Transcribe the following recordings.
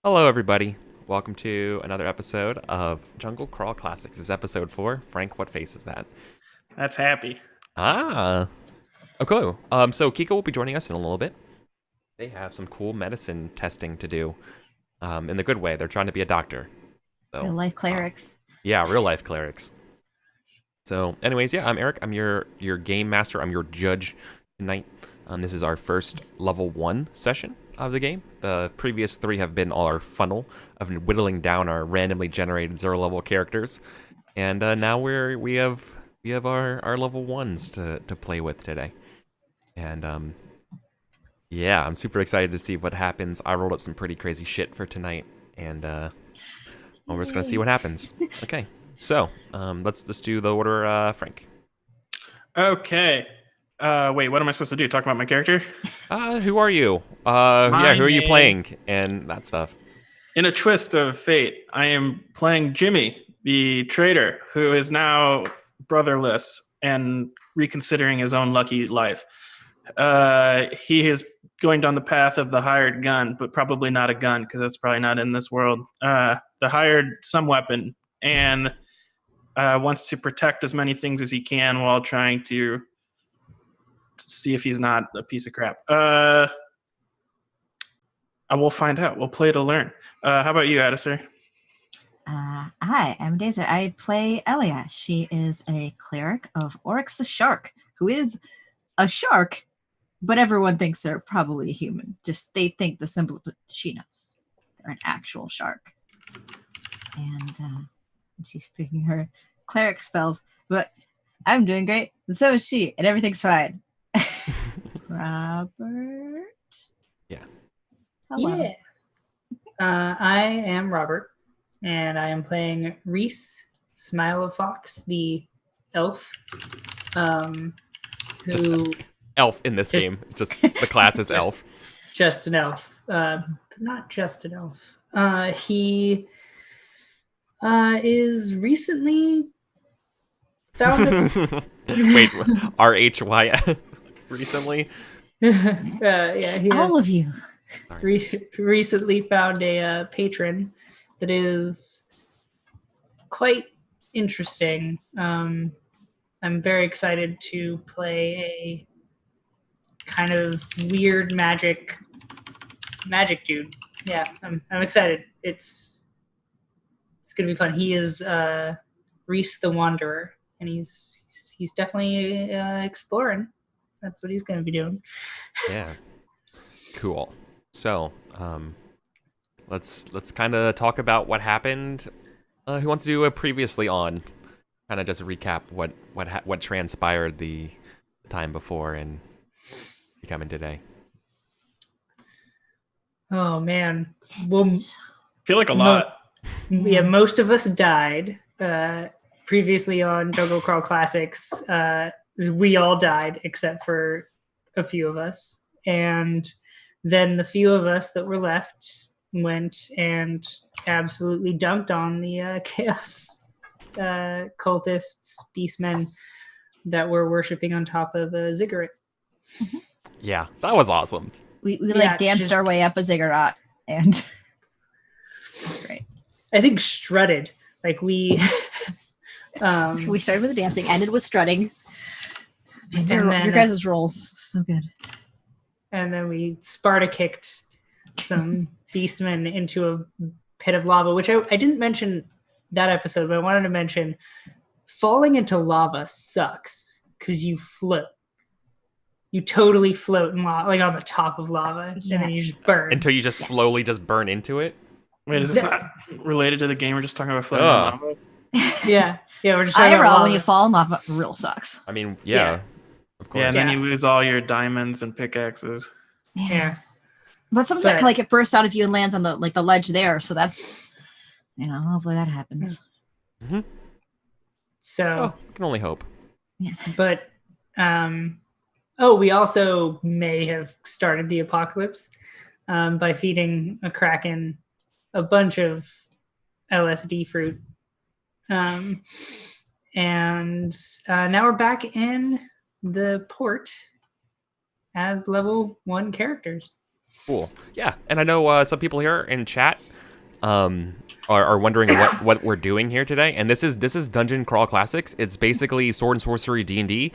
Hello, everybody. Welcome to another episode of Jungle Crawl Classics. This is episode 4. Frank, what face is that? That's happy. Ah, okay. So Kiko will be joining us in a little bit. They have some cool medicine testing to do. In the good way. They're trying to be a doctor. So, Real life clerics. yeah, real life clerics. So, anyways, yeah, I'm Eric. I'm your game master. I'm your judge tonight. This is our first level 1 session of the game. The previous 3 have been all our funnel of whittling down our randomly generated 0 level characters, and now we have our level 1s to play with today. And yeah, I'm super excited to see what happens. I rolled up some pretty crazy shit for tonight, and we're just gonna see what happens. Okay, so let's do the order, Frank. Okay. Wait, what am I supposed to do? Talk about my character? Who are you? Yeah, who are you playing? And that stuff. In a twist of fate, I am playing Jimmy, the traitor, who is now brotherless and reconsidering his own lucky life. He is going down the path of the hired gun, but probably not a gun, because that's probably not in this world. The hired some weapon, and wants to protect as many things as he can while trying to see if he's not a piece of crap. I will find out. We'll play to learn. How about you, Addisar? Hi, I'm Daisy. I play Elia. She is a cleric of Oryx the Shark, who is a shark, but everyone thinks they're probably a human. Just they think the symbol, but she knows they're an actual shark. And she's picking her cleric spells, but I'm doing great, and so is she, and everything's fine. Robert? Yeah. Hello. Yeah. I am Robert, and I am playing Reese, Smile of Fox, the elf, who... Elf in this game. It's just the class is elf. Just an elf. Not just an elf. He is recently found... Wait, RHY recently? yeah, he All of you. recently found a patron that is quite interesting. I'm very excited to play a kind of weird magic dude. Yeah, I'm excited. It's gonna be fun. He is Reese the Wanderer, and he's definitely exploring. That's what he's gonna be doing. Yeah. Cool. So, let's kind of talk about what happened. Who wants to do a previously on? Kind of just recap what transpired the time before and becoming today. Oh man, well, Feel like a lot. yeah, most of us died. Previously on Jungle Crawl Classics, we all died except for a few of us, and then the few of us that were left went and absolutely dunked on the chaos cultists, beastmen that were worshiping on top of a ziggurat. Yeah, that was awesome. We Yeah, danced just- our way up a ziggurat, and it's great. I think strutted like we. We started with the dancing, ended with strutting. And And your then- guys' rolls, so good. And then we Sparta kicked some beastmen into a pit of lava, which I didn't mention that episode, but I wanted to mention falling into lava sucks because you float. You totally float in lava, like on the top of lava, Yeah. and then you just burn. Until you just slowly just burn into it. Wait, is this not related to the game? We're just talking about floating in lava? yeah, we're just talking about IRL, lava. when you fall in lava, real sucks. I mean, yeah. Of course. Yeah, and then Yeah. you lose all your diamonds and pickaxes. Yeah. But sometimes But- like it bursts out of you and lands on the ledge there, so that's hopefully that happens. So, Oh, I can only hope. but we also may have started the apocalypse by feeding a kraken a bunch of LSD fruit. And now we're back in the port as level 1 characters. Cool. Yeah, and I know some people here in chat are wondering what we're doing here today, and this is Dungeon Crawl Classics. It's basically Sword and Sorcery D&D,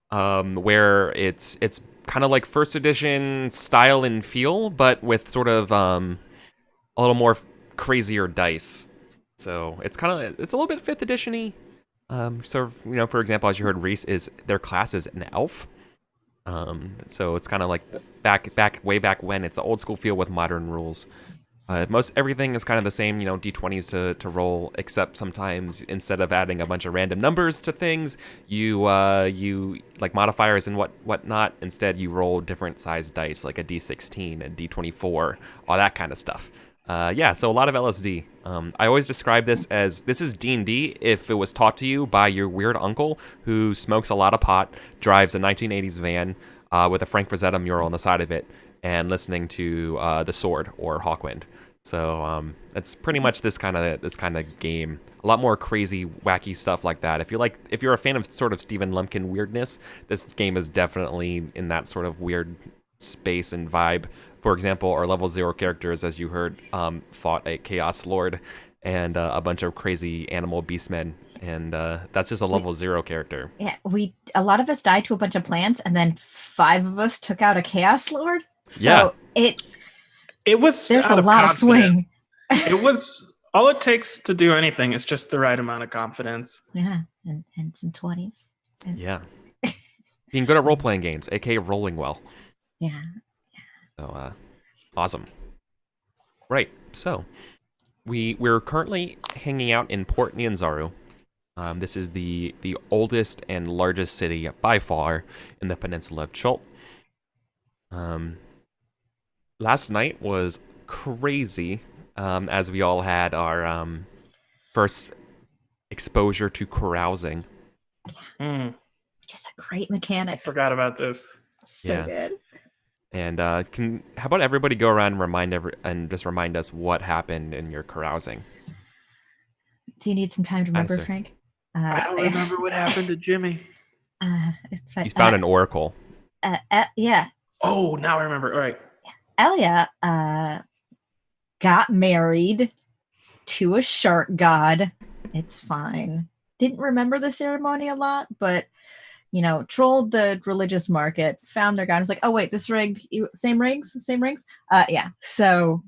where it's kind of like first edition style and feel, but with sort of a little more crazier dice. So it's a little bit 5th edition-y. So for example, as you heard, Reese their class is an elf. So it's kind of like way back when. It's the old school feel with modern rules. Most everything is kind of the same, d20s to roll, except sometimes instead of adding a bunch of random numbers to things, you like modifiers and whatnot. Instead, you roll different sized dice, like a d16, a d24, all that kind of stuff. Yeah, so a lot of LSD. I always describe this is D&D if it was taught to you by your weird uncle who smokes a lot of pot, drives a 1980s van with a Frank Frazetta mural on the side of it, and listening to The Sword or Hawkwind. So it's pretty much this kind of game. A lot more crazy, wacky stuff like that. If you're a fan of sort of Stephen Lumpkin weirdness, this game is definitely in that sort of weird space and vibe. For example, our level 0 characters, as you heard, fought a Chaos Lord and a bunch of crazy animal beastmen, and that's just a level 0 character. Yeah, a lot of us died to a bunch of plants, and then 5 of us took out a Chaos Lord. So it was there's a lot of swing. It was all it takes to do anything is just the right amount of confidence. Yeah, and some 20s. Yeah, being good at role playing games, aka rolling well. Yeah. So, awesome. Right, so we're currently hanging out in Port Nyanzaru. This is the oldest and largest city by far in the peninsula of Chult. Last night was crazy, as we all had our first exposure to carousing. Which is a great mechanic. I forgot about this. So good. And how about everybody go around and just remind us what happened in your carousing? Do you need some time to remember, Frank? I don't remember what happened to Jimmy. It's fine. You found an oracle. Yeah. Oh, now I remember. All right. Elia got married to a shark god. It's fine. Didn't remember the ceremony a lot, but trolled the religious market, found their god, was like, oh wait, this ring, same rings. Yeah. So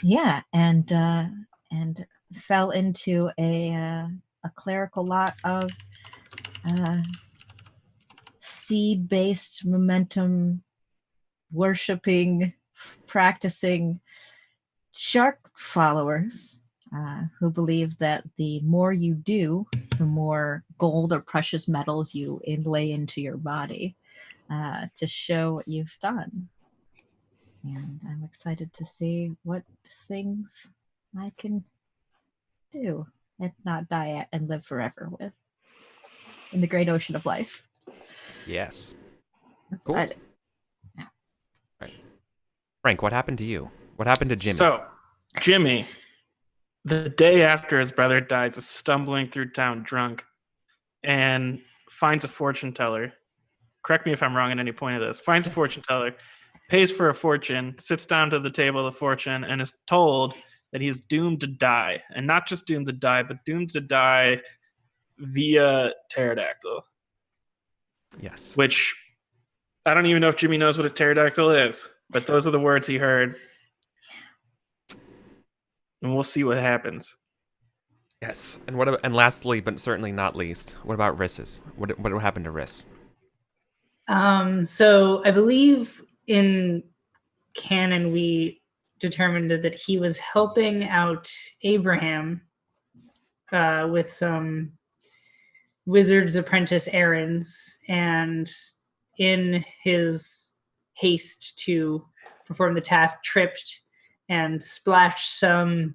yeah, and fell into a clerical lot of seed-based momentum worshipping, practicing shark followers who believe that the more you do, the more gold or precious metals you inlay into your body to show what you've done. And I'm excited to see what things I can do and not die at and live forever with in the great ocean of life. Yes. That's cool. Right. Frank, what happened to you? What happened to Jimmy? So, Jimmy, the day after his brother dies, is stumbling through town drunk and finds a fortune teller. Correct me if I'm wrong at any point of this. Finds a fortune teller, pays for a fortune, sits down to the table of the fortune, and is told that he's doomed to die. And not just doomed to die, but doomed to die via pterodactyl. Yes. Which, I don't even know if Jimmy knows what a pterodactyl is, but those are the words he heard. And we'll see what happens. Yes. And lastly, but certainly not least, what about Riss's? What happened to Riss? So I believe in canon we determined that he was helping out Abraham with some wizard's apprentice errands, and in his haste to perform the task, tripped and splashed some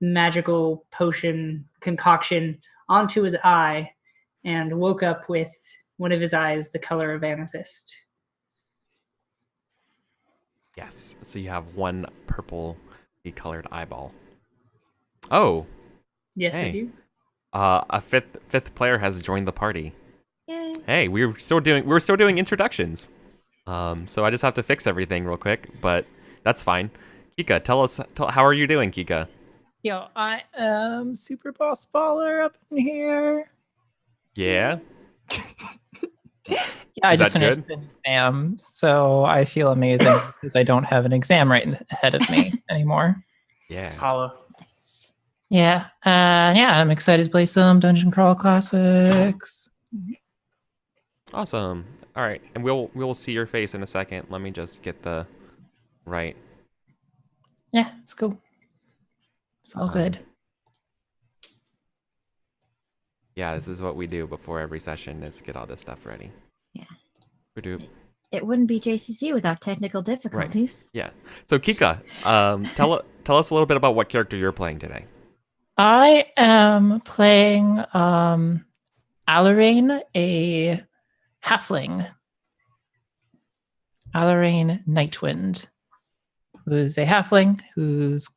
magical potion concoction onto his eye and woke up with one of his eyes the color of amethyst. Yes. So you have one purple colored eyeball. Oh. Yes, hey. I do. A fifth player has joined the party. Yay. Hey, we were still doing introductions. So I just have to fix everything real quick, but that's fine. Kika, how are you doing, Kika? Yo, I am Super Boss Baller up in here. Yeah? Yeah, I Is just that finished an exam, so I feel amazing because I don't have an exam right ahead of me anymore. Yeah. Hollow. Nice. Yeah, yeah, I'm excited to play some Dungeon Crawl Classics. Awesome. All right, and we'll see your face in a second. Let me just get the right. Yeah, it's cool. It's all good. Yeah, this is what we do before every session is get all this stuff ready. Yeah. Badoop. It wouldn't be JCC without technical difficulties. Yeah. So Kika, tell us a little bit about what character you're playing today. I am playing Alarain, a halfling. Alarain Nightwind, who's a halfling whose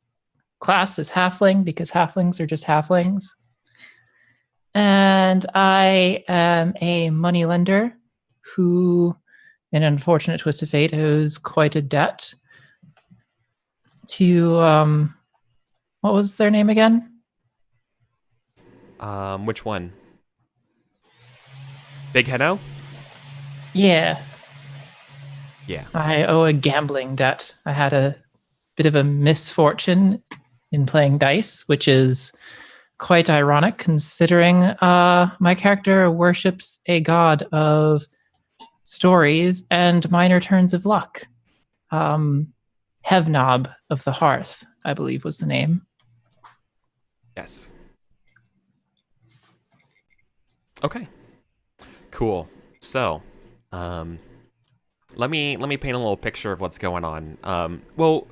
class is halfling because halflings are just halflings. And I am a moneylender who, in an unfortunate twist of fate, owes quite a debt to, what was their name again? Which one? Big Henno? Yeah. Yeah. I owe a gambling debt. I had a bit of a misfortune in playing dice, which is quite ironic considering my character worships a god of stories and minor turns of luck. Hevnob of the Hearth, I believe was the name. Yes. Okay. Cool. So, let me paint a little picture of what's going on. Well,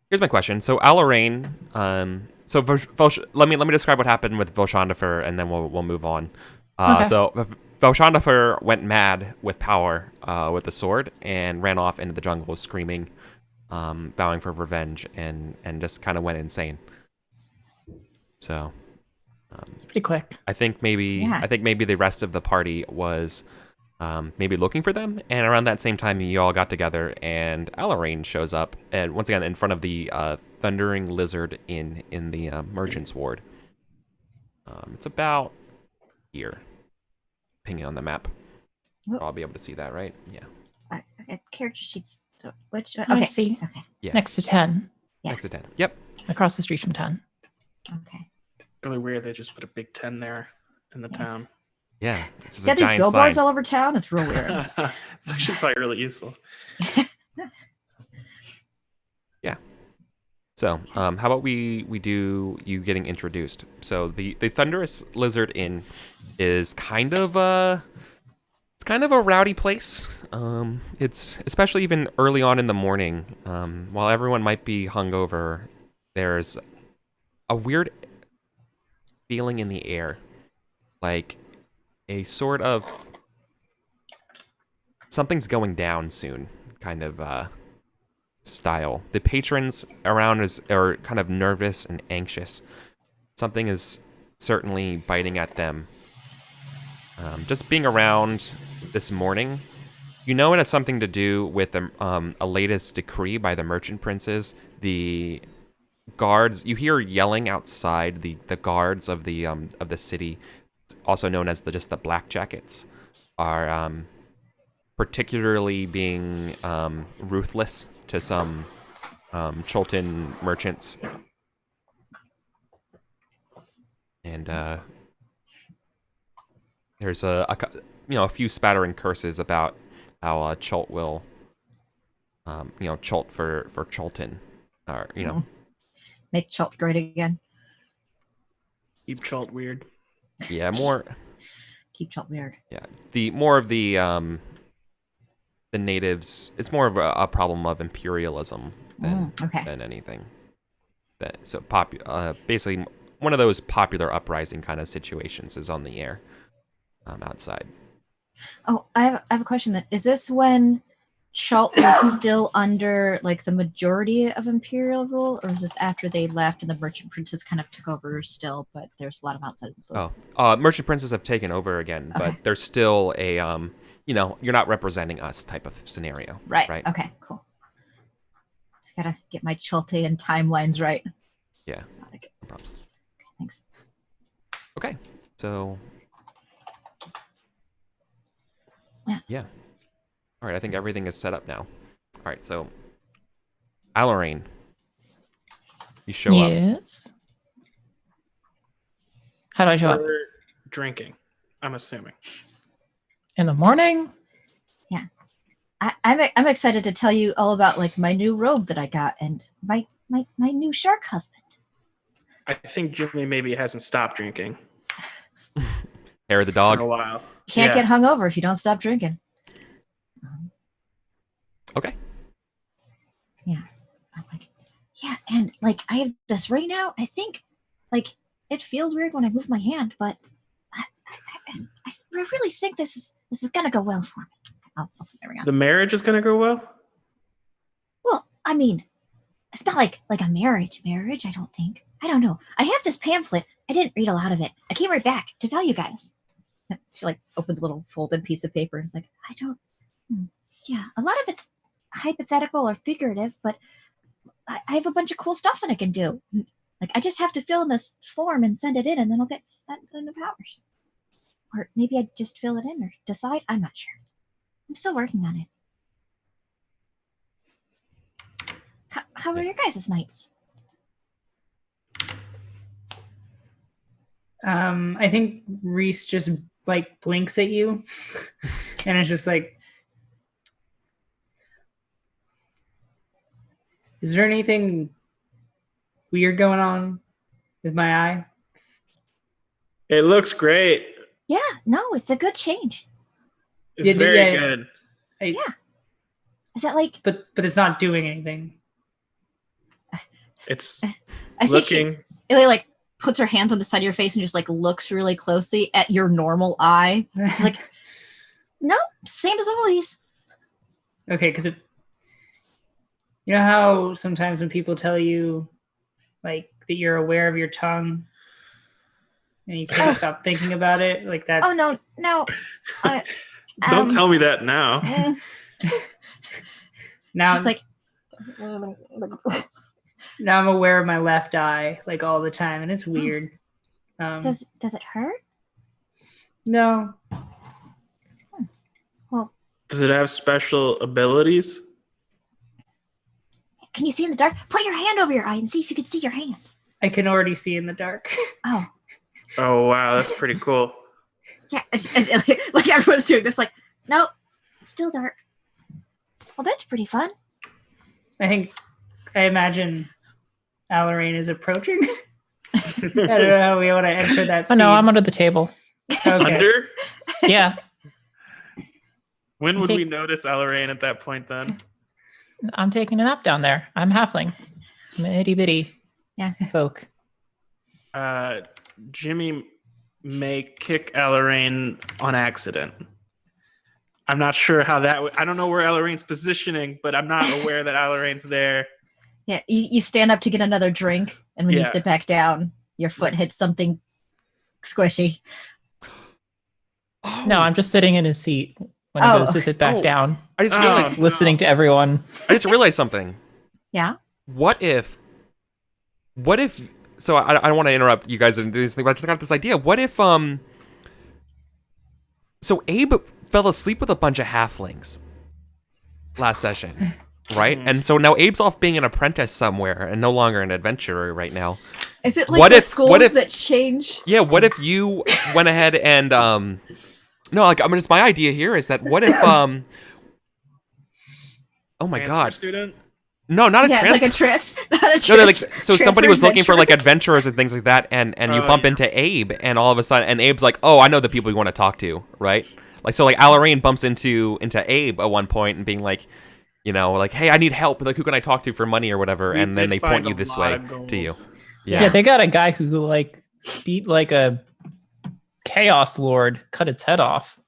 here's my question. So Alarain, let me describe what happened with Voshandafer, and then we'll move on. Okay. So Voshandafer went mad with power with the sword and ran off into the jungle screaming, vowing for revenge, and just kind of went insane. So It's pretty quick. I think maybe the rest of the party was maybe looking for them, and around that same time you all got together, and Alarain shows up, and once again in front of the thundering lizard in the merchant's ward. It's about here, pinging on the map. Whoop. I'll be able to see that, right? Yeah. Okay, character sheets. Which? I Okay. see. Okay. Yeah. Next to 10. Yeah. Next to 10. Yep. Across the street from 10. Okay. Really weird. They just put a big 10 there in the town. Yeah. This is Got a these giant billboards sign. all over town. It's real weird. It's actually probably really useful. So, how about we do you getting introduced? So the Thunderous Lizard Inn is kind of a rowdy place. It's especially even early on in the morning, while everyone might be hungover. There's a weird feeling in the air, like a sort of something's going down soon, kind of style. The patrons around are kind of nervous and anxious. Something is certainly biting at them. Just being around this morning, you know it has something to do with a latest decree by the merchant princes. The guards, you hear yelling outside. The guards of the city, also known as the Black Jackets, are particularly being ruthless to some Cholton merchants, and there's a few spattering curses about how Cholt will Cholt for Cholton, or Make Chult great again. Keep Chult weird. yeah, more. Keep Chult weird. Yeah, the more of the natives. It's more of a problem of imperialism than anything. Basically, one of those popular uprising kind of situations is on the air outside. Oh, I have a question. Then is this when Chult was still under like the majority of imperial rule, or is this after they left and the merchant princes kind of took over still, but there's a lot of outside influences? Merchant princes have taken over again, but Okay. there's still a you know, you're not representing us type of scenario. Right. Right. Okay, cool. Gotta get my Choltean timelines right. Yeah. Gotta get- No problems. Thanks. Okay. So yeah. All right. I think everything is set up now. All right. So Alarain, you show up. Yes. How do I show up? We're drinking, I'm assuming. In the morning? I'm excited to tell you all about like my new robe that I got and my new shark husband. I think Jimmy maybe hasn't stopped drinking Hair of the for dog. a while. Can't Yeah. get hungover if you don't stop drinking. Okay. I'm like, yeah, and like I have this right now. I think like it feels weird when I move my hand, but I really think this is gonna go well for me. I'll put my ring on. The marriage is going to go well? Well, I mean, it's not like a marriage. I don't think. I don't know. I have this pamphlet. I didn't read a lot of it. I came right back to tell you guys. She like opens a little folded piece of paper and is like, I don't. Yeah, a lot of it's hypothetical or figurative, but I have a bunch of cool stuff that I can do. Like I just have to fill in this form and send it in, and then I'll get that in the powers. Or maybe I just fill it in or decide. I'm not sure. I'm still working on it. How are your guys' nights? I think Reese just like blinks at you, and it's just like, is there anything weird going on with my eye? It looks great. Yeah, no, it's a good change. It's Yeah, very yeah. good. Is that like? But it's not doing anything. It's I think she looking. Illy, like puts her hands on the side of your face and just like looks really closely at your normal eye. She's like, no, same as always. Okay, because you know how sometimes when people tell you like that you're aware of your tongue and you can't stop thinking about it, like that's Oh no. Don't tell me that now. eh. now She's like, now I'm aware of my left eye like all the time, and it's weird. does it hurt? No. Well, Does it have special abilities? can you see in the dark? Put your hand over your eye and see if you can see your hand. I can already see in the dark. Oh, Oh wow, that's pretty cool. yeah. And, like everyone's doing this. Like, nope, it's still dark. Well, that's pretty fun. I imagine Alarain is approaching. I don't know how we want to enter that Oh scene. no, I'm under the table. Okay. Under? Yeah, When would Take- we notice Alarain at that point then? I'm taking a nap down there. I'm halfling. I'm an itty bitty folk. Jimmy may kick Alarain on accident. I'm not sure how that I don't know where Alarain's positioning, but I'm not aware that Alarain's there. Yeah, you stand up to get another drink, and when you Yeah. sit back down, your foot hits something squishy. Oh, No, I'm just sitting in his seat when he Oh, goes to sit back Oh. down, I just Oh. realized. listening to everyone. I just realized something. Yeah. What if? So I don't want to interrupt you guys and do this thing, but I just got this idea. What if So Abe fell asleep with a bunch of halflings last session, right? And so now Abe's off being an apprentice somewhere and no longer an adventurer right now. Is it like What the if- schools what if- that change? Yeah, what if you went ahead and no, like I mean, it's my idea here is that what if oh my Transfer god, student? no, not a Yeah, trans. like a trans. Not a No, they're like trans- so somebody transfer was looking for adventure. like adventurers and things like that, and you Oh, bump yeah. into Abe, and all of a sudden, and Abe's like, oh, I know the people you want to talk to, right? Like so, like Alarain bumps into Abe at one point and being like, you know, like, hey, I need help. Like, who can I talk to for money or whatever? And then They'd they point find you a this lot way of gold. to you. Yeah. They got a guy who like beat like a chaos lord, cut its head off.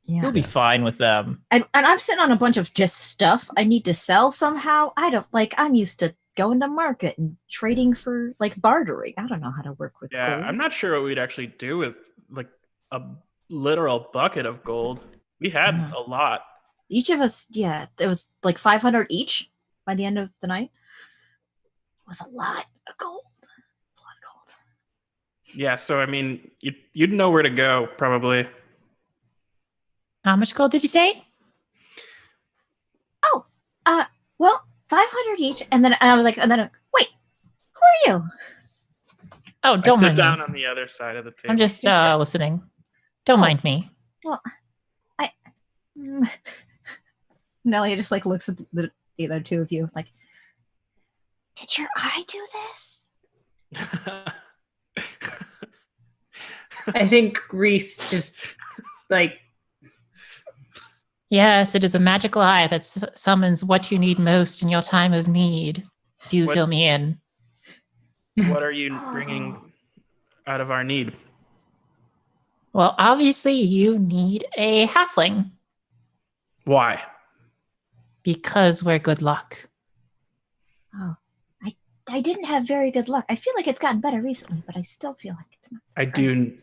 Yeah. He'll be fine with them. And I'm sitting on a bunch of just stuff I need to sell somehow. I don't like. I'm used to going to market and trading for like bartering. I don't know how to work with Yeah, gold. I'm not sure what we'd actually do with like a literal bucket of gold. We had a lot. Each of us, yeah, it was like 500 each by the end of the night. It was a lot of gold. It's a lot of gold. Yeah, so I mean, you'd know where to go probably. How much gold did you say? Oh, well, 500 each, and then I was like, wait, who are you? Oh, I don't sit mind down me. on the other side of the table. I'm just listening. Don't mind me. Well, Nellie just like looks at the other two of you like, did your eye do this? I think Reese just like Yes, it is a magical eye that summons what you need most in your time of need. Do What- fill me in. What are you bringing out of our need? Well, obviously you need a halfling Why? because we're good luck. Oh, I didn't have very good luck. I feel like it's gotten better recently, but I still feel like it's not. I do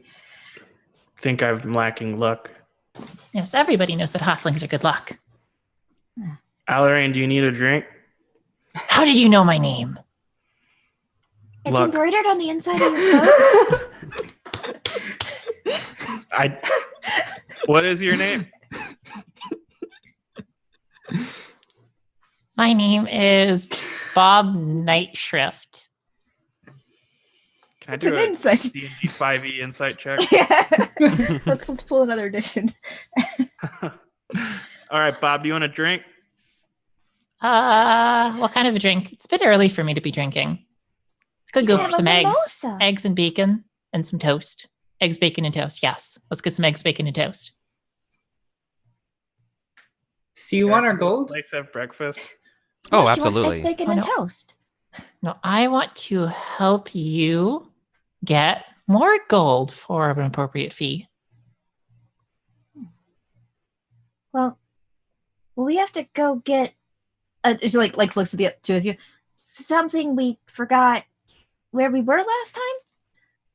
think I'm lacking luck. Yes, everybody knows that halflings are good luck. Alarian, do you need a drink? How did you know my name? It's Luck. embroidered on the inside of your coat. What is your name? My name is Bob Nightshrift. Can I It's an do a insight. D&D 5e insight check? Yeah. let's pull another edition. All right, Bob, do you want a drink? What kind of a drink? It's a bit early for me to be drinking. Could go You for have some a eggs. mimosa. Eggs and bacon and some toast. Eggs, bacon, and toast. Yes. Let's get some eggs, bacon, and toast. so you want our gold? Let's have breakfast. Oh, She wants absolutely. eggs, bacon, Oh, and no. toast. No, I want to help you get more gold for an appropriate fee. Well, we have to go get. She like looks at the two of you. Something we forgot where we were last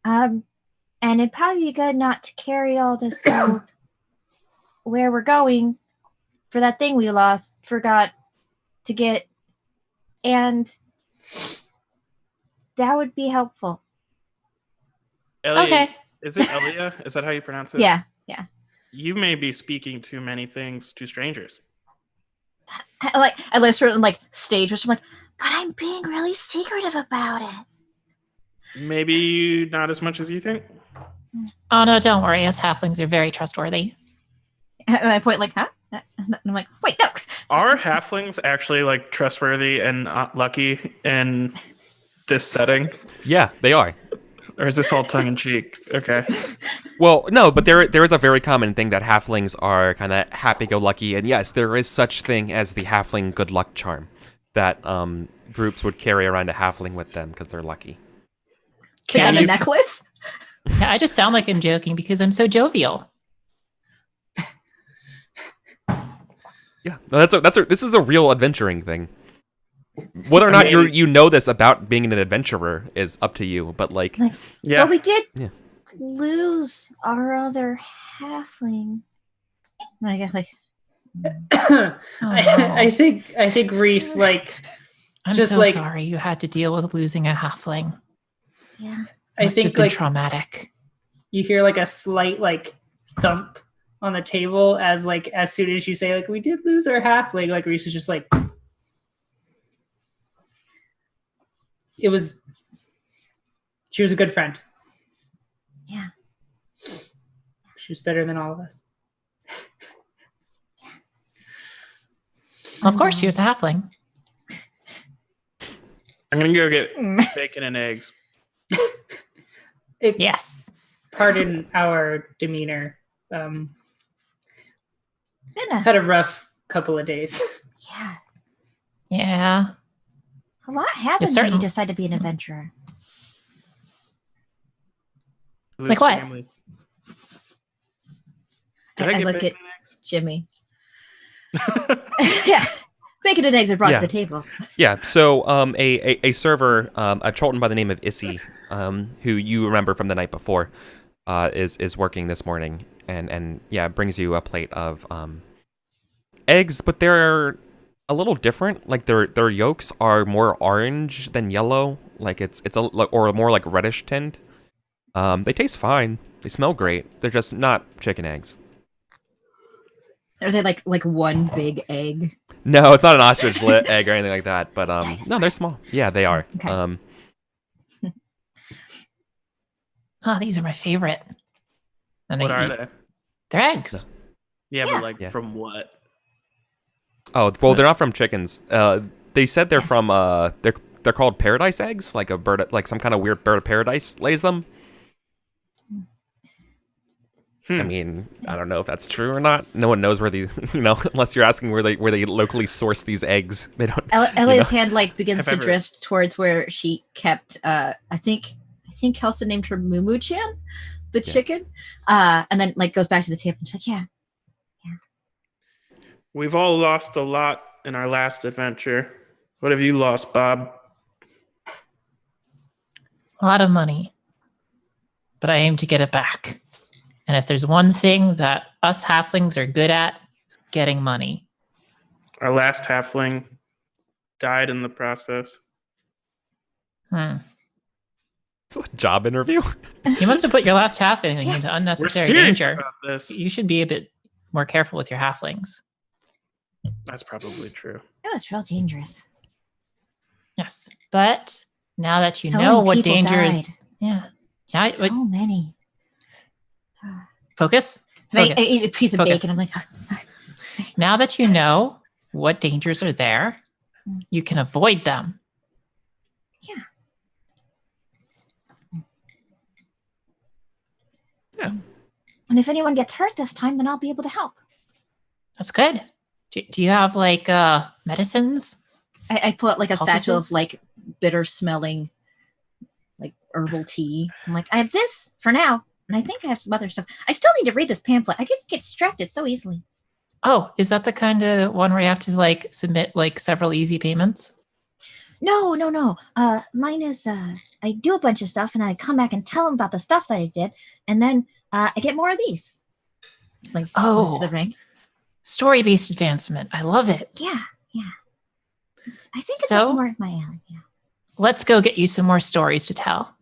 time. And it'd probably be good not to carry all this gold where we're going for that thing we forgot to get, and that would be helpful. Ellie, Okay. Is it Elia? Is that how you pronounce it? Yeah. You may be speaking too many things to strangers. I listen and like stage, which I'm like, but I'm being really secretive about it. Maybe not as much as you think. Oh, no, don't worry. Us halflings are very trustworthy. And I point like, huh? And I'm like, wait, no. Are halflings actually like trustworthy and lucky in this setting? Yeah, they are. Or is this all tongue in cheek? Okay. Well, no, but there is a very common thing that halflings are kind of happy-go-lucky, and yes, there is such thing as the halfling good luck charm that groups would carry around a halfling with them because they're lucky. Can Yeah, a just- necklace? Yeah, I just sound like I'm joking because I'm so jovial. Yeah, no, this is a real adventuring thing. Whether or not you know this about being an adventurer is up to you, but like, Yeah. But we did Yeah. lose our other halfling. And I get like, Oh, I think Reese like I'm just so like- sorry you had to deal with losing a halfling. yeah. I Must have think been like traumatic. you hear like a slight like thump on the table as soon as you say like we did lose our halfling, like Reese is just like she was a good friend. Yeah. She was better than all of us. Well, of course, she was a halfling. I'm going to go get Mm. bacon and eggs. Yes. Pardon our demeanor. Been Had a rough couple of days. yeah. Yeah. A lot happens when certain- you decide to be an adventurer. Lose Like what? family. Did I I get look bacon at Jimmy. Yeah. Bacon and eggs are brought Yeah. to the table. yeah. So a server, a Cholton by the name of Issy, who you remember from the night before, is working this morning, and yeah, it brings you a plate of eggs, but they're a little different. Like their yolks are more orange than yellow. Like it's or more like reddish tint. They taste fine. They smell great. They're just not chicken eggs. Are they like one big egg? No, it's not an ostrich egg or anything like that. But no, they're small. Yeah, they are. Okay. Oh, these are my favorite. And What are they? They're eggs. Yeah, Yeah. but like Yeah. from what? Oh, well, they're not from chickens. They said they're from they're called paradise eggs, like a bird, like some kind of weird bird of paradise lays them. I mean, I don't know if that's true or not. No one knows where these, unless you're asking where they locally source these eggs. They don't. Ellie's hand like begins Have to ever- drift towards where she kept. I think Kelsa named her Mumu-chan, the chicken, and then like goes back to the table and she's like, "Yeah, We've all lost a lot in our last adventure. What have you lost, Bob? A lot of money. But I aim to get it back. And if there's one thing that us halflings are good at, it's getting money. Our last halfling died in the process. It's a job interview. You must have put your last halfling Yeah. into We're unnecessary serious danger. about this. You should be a bit more careful with your halflings. That's probably true. it was real dangerous." Yes. But now that you So know many what people danger is. died. Yeah. Now, So many. focus. And I Focus. ate a piece of Focus. bacon. I'm like, Now that you know what dangers are there, you can avoid them. and if anyone gets hurt this time, then I'll be able to help. That's good. Do you have like medicines? I pull out like a satchel Poultices? of like bitter smelling, like herbal tea. I'm like, I have this for now, and I think I have some other stuff. I still need to read this pamphlet. I get distracted so easily. Oh, is that the kind of one where you have to like submit like several easy payments? No. Mine is I do a bunch of stuff, and I come back and tell them about the stuff that I did, and then I get more of these. It's like Oh. to the ring. Story-based advancement. I love it. Yeah. I think it's So? up more my alley. Yeah. Let's go get you some more stories to tell.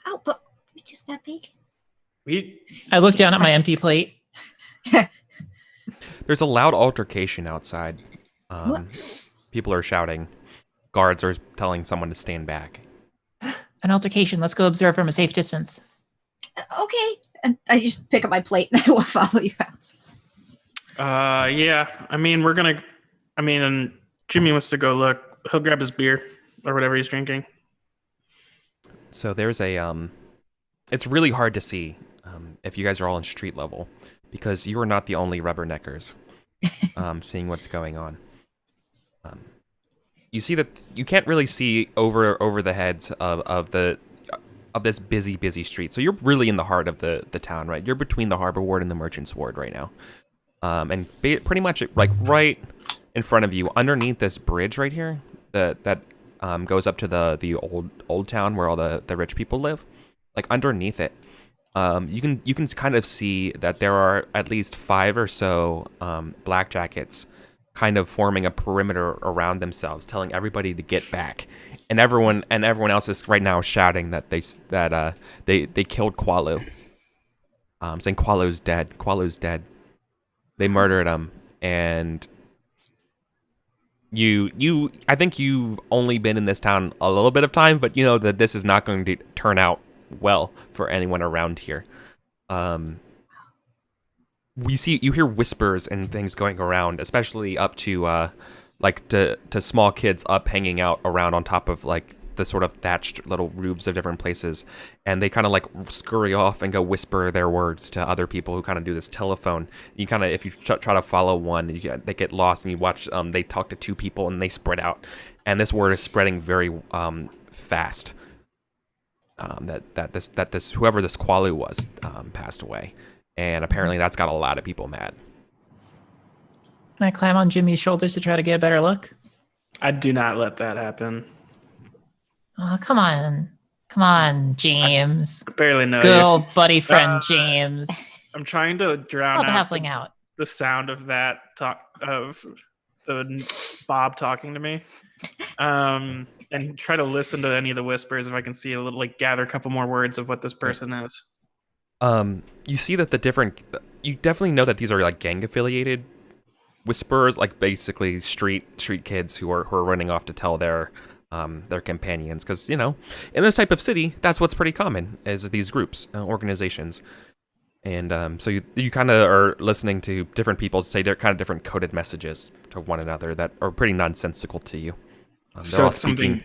Oh, but we just that big. I look down at my empty plate. There's a loud altercation outside. What? People are shouting. Guards are telling someone to stand back. An altercation. Let's go observe from a safe distance. Okay. And I just pick up my plate and I will follow you out. Yeah. I mean, and Jimmy wants to go look. He'll grab his beer or whatever he's drinking. So there's it's really hard to see if you guys are all in street level because you are not the only rubberneckers seeing what's going on. You see that you can't really see over the heads of this busy street. So you're really in the heart of the town, right? You're between the Harbor Ward and the Merchant's Ward right now. And pretty much like right in front of you, underneath this bridge right here, that goes up to the old town where all the rich people live. Like underneath it, you can kind of see that there are at least 5 or so black jackets kind of forming a perimeter around themselves, telling everybody to get back. And everyone else is right now shouting that they killed Qualu. Saying Qualu's dead. They murdered him, and I think you've only been in this town a little bit of time, but you know that this is not going to turn out well for anyone around here. You hear whispers and things going around, especially up to to small kids up hanging out around on top of like the sort of thatched little roofs of different places, and they kind of like scurry off and go whisper their words to other people who kind of do this telephone. You kind of, if you try to follow one, they get lost, and you watch they talk to 2 people and they spread out, and this word is spreading very fast. That this whoever this Qualu was passed away, and apparently that's got a lot of people mad. Can I climb on Jimmy's shoulders to try to get a better look? I do not let that happen. Oh, come on, James. I barely know Good you. old buddy friend James. I'm trying to drown Call the out halfling out. the sound of that talk of the Bob talking to me, and try to listen to any of the whispers if I can see a little, like gather a couple more words of what this person is. You see that you definitely know that these are like gang affiliated whisperers, like basically street kids who are running off to tell their companions, because in this type of city, that's what's pretty common is these groups, organizations. And so you kind of are listening to different people say they're kind of different coded messages to one another that are pretty nonsensical to you. So it's something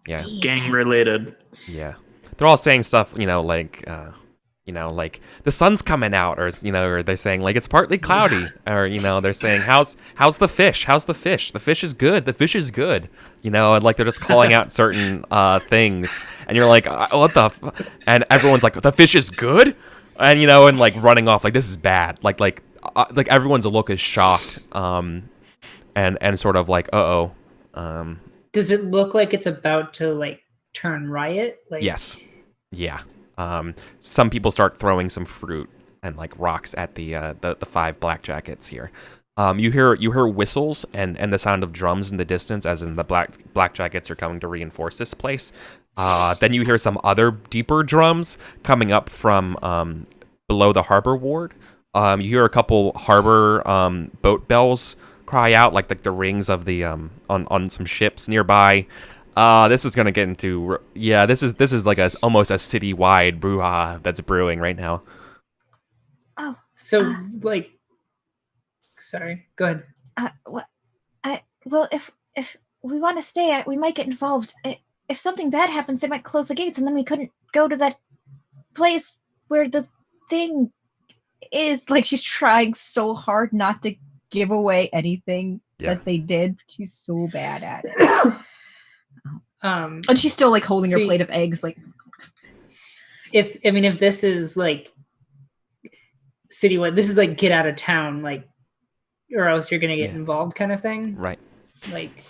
gang related. Yeah, they're all saying stuff, like the sun's coming out, or or they're saying like it's partly cloudy, or they're saying how's the fish? How's the fish? The fish is good. The fish is good. And like they're just calling out certain things, and you're like, what the? And everyone's like, the fish is good. And and like running off, like this is bad, like everyone's look is shocked, and sort of like Does it look like it's about to like turn riot? Like yes, yeah. Some people start throwing some fruit and like rocks at the 5 blackjackets here. You hear whistles and the sound of drums in the distance, as in the blackjackets are coming to reinforce this place. Then you hear some other deeper drums coming up from below the harbor ward. You hear a couple harbor boat bells cry out, like the rings of the on some ships nearby. This is gonna get into this is like almost a citywide brouhaha that's brewing right now. Oh, So like, sorry, go ahead. Well, if we want to stay, we might get involved. If something bad happens, they might close the gates, and then we couldn't go to that place where the thing is. Like, she's trying so hard not to give away anything that they did. She's so bad at it. And she's still like holding her plate of eggs. Like, if this is like citywide, this is like get out of town, like, or else you're gonna get involved, kind of thing. Right. Like,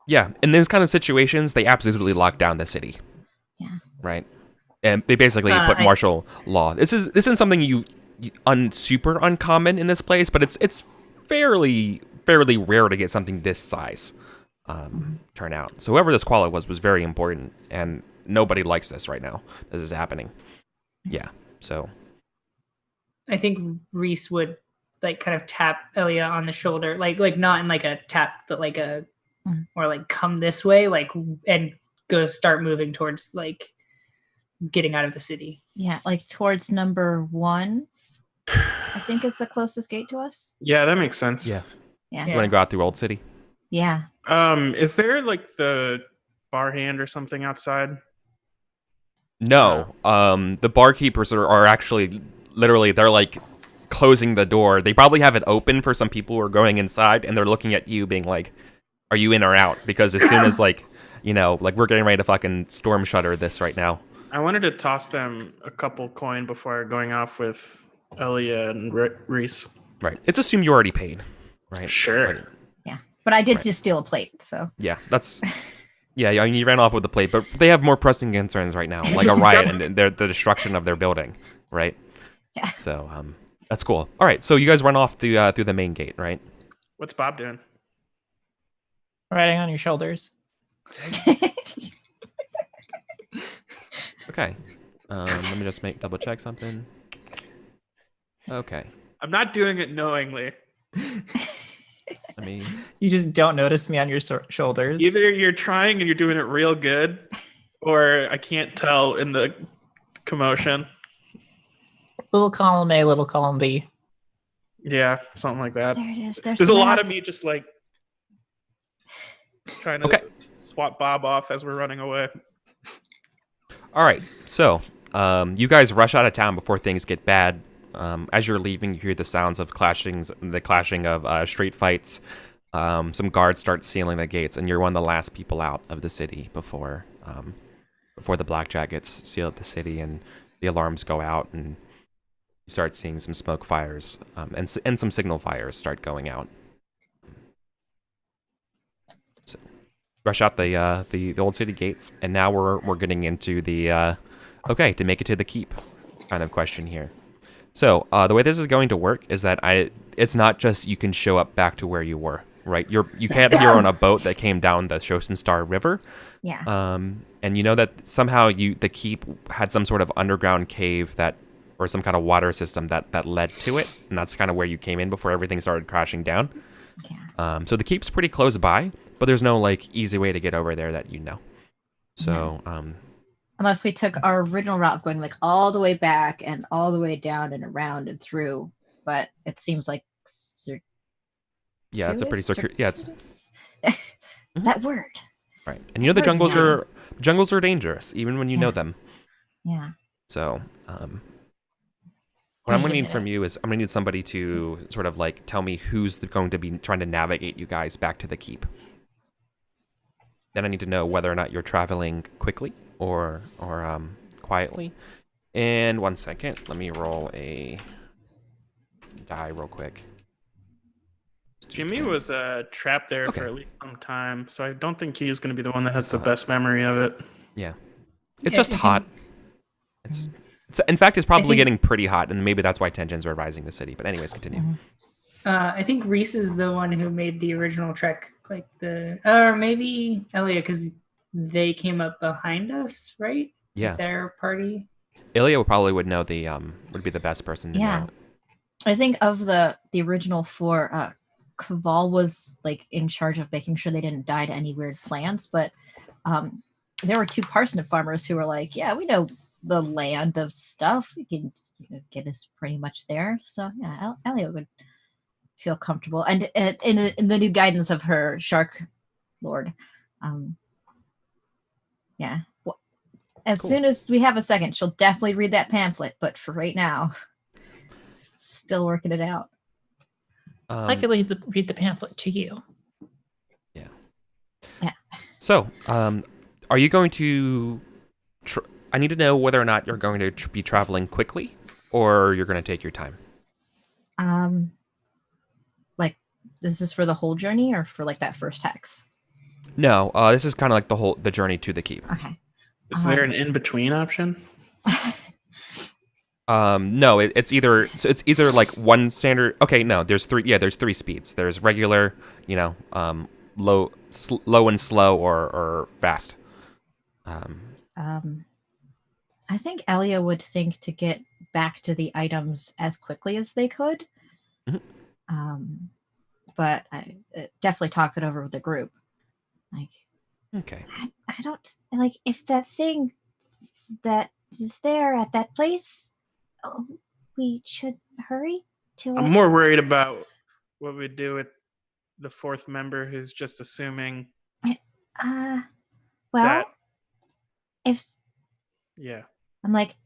yeah. In those kind of situations, they absolutely lock down the city. Yeah. Right. And they basically put martial law. This isn't something super uncommon in this place, but it's fairly rare to get something this size turn out. So whoever this Qualo was very important, and nobody likes this right now. This is happening. Yeah. So I think Reese would like kind of tap Elia on the shoulder, like not in like a tap, but like a or like come this way, like, and go start moving towards like getting out of the city. Yeah, like towards number 1. I think is the closest gate to us. Yeah, that makes sense. Yeah. You want to go out through Old City? Yeah. Is there like the bar hand or something outside? No. The barkeepers are actually literally, they're like closing the door. They probably have it open for some people who are going inside, and they're looking at you being like, are you in or out? Because as soon as like we're getting ready to fucking storm shutter this right now. I wanted to toss them a couple coin before going off with Elia and Reese. Right. It's assumed you already paid. Right. Sure. Right. Yeah. But I did just steal a plate, so. Yeah, that's... Yeah, I mean, you ran off with the plate, but they have more pressing concerns right now, like a riot and the destruction of their building, right? Yeah. So, that's cool. All right, so you guys run off through the main gate, right? What's Bob doing? Riding on your shoulders. Okay. Let me just double check something. Okay. I'm not doing it knowingly. I mean, you just don't notice me on your shoulders. Either you're trying and you're doing it real good, or I can't tell in the commotion. Little column A, little column B. Yeah, something like that. There it is. There's a lot of me just like trying to swap Bob off as we're running away. All right, so you guys rush out of town before things get bad. As you're leaving, you hear the sounds of the clashing of street fights. Some guards start sealing the gates, and you're one of the last people out of the city before the blackjackets seal up the city and the alarms go out, and you start seeing some smoke fires and some signal fires start going out. So rush out the old city gates, and now we're getting into the to make it to the keep kind of question here. So the way this is going to work is that it's not just you can show up back to where you were, right? You can't here on a boat that came down the Shosen Star River. Yeah. And you know that somehow the keep had some sort of underground cave or some kind of water system that led to it, and that's kind of where you came in before everything started crashing down. Yeah. So the keep's pretty close by, but there's no like easy way to get over there that you know. So Unless we took our original route of going like all the way back and all the way down and around and through, but it seems like yeah, it's a pretty circular. Yeah, it's that word. Right, and you know the jungles are dangerous even when you know them. Yeah. So what I'm going to need from you is I'm going to need somebody to sort of like tell me who's going to be trying to navigate you guys back to the keep. Then I need to know whether or not you're traveling quickly or quietly. And 1 second, let me roll a die real quick. Jimmy was trapped there for at least some time, so I don't think he's going to be the one that has the best memory of it. Yeah. It's just hot. It's in fact, it's probably getting pretty hot, and maybe that's why tensions are rising in the city. But anyways, continue. I think Reese is the one who made the original trek, like or maybe Elia, because they came up behind us, right? Yeah. Their party. Ilya would know would be the best person to know. I think of the original four, Kaval was like in charge of making sure they didn't die to any weird plants, but there were two parsnip farmers who were like, yeah, we know the land of stuff. You can get us pretty much there. So yeah, Elio would feel comfortable, and in the new guidance of her shark lord, yeah. Well, as soon as we have a second, she'll definitely read that pamphlet. But for right now, still working it out. I could read the pamphlet to you. Yeah. Yeah. So, are you going to? I need to know whether or not you're going to be traveling quickly, or you're going to take your time. Like this is for the whole journey, or for like that first hex? No, this is kind of like the journey to the keep. Okay. Is there an in between option? No, it's either like one standard. Okay, no, there's three. Yeah, there's three speeds. There's regular, low and slow, or fast. I think Elia would think to get back to the items as quickly as they could. But I definitely talked it over with the group. Like, okay, I don't like if that thing that is there at that place. We should hurry to it. I'm more worried about what we do with the fourth member who's just assuming. Well, if yeah, I'm like,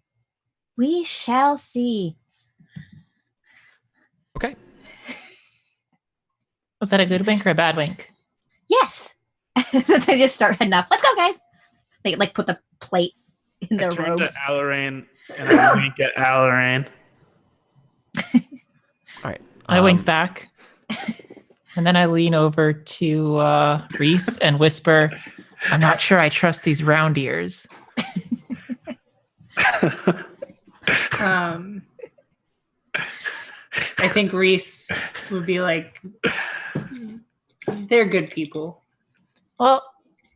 we shall see. Okay. Was that a good wink or a bad wink? Yes. They just start heading up. Let's go, guys. They like put the plate in their turn robes. to Alarain and I wink at Alarain. All right. I wink back. And then I lean over to Reese and whisper, I'm not sure I trust these round ears. I think Reese would be like, they're good people. Well,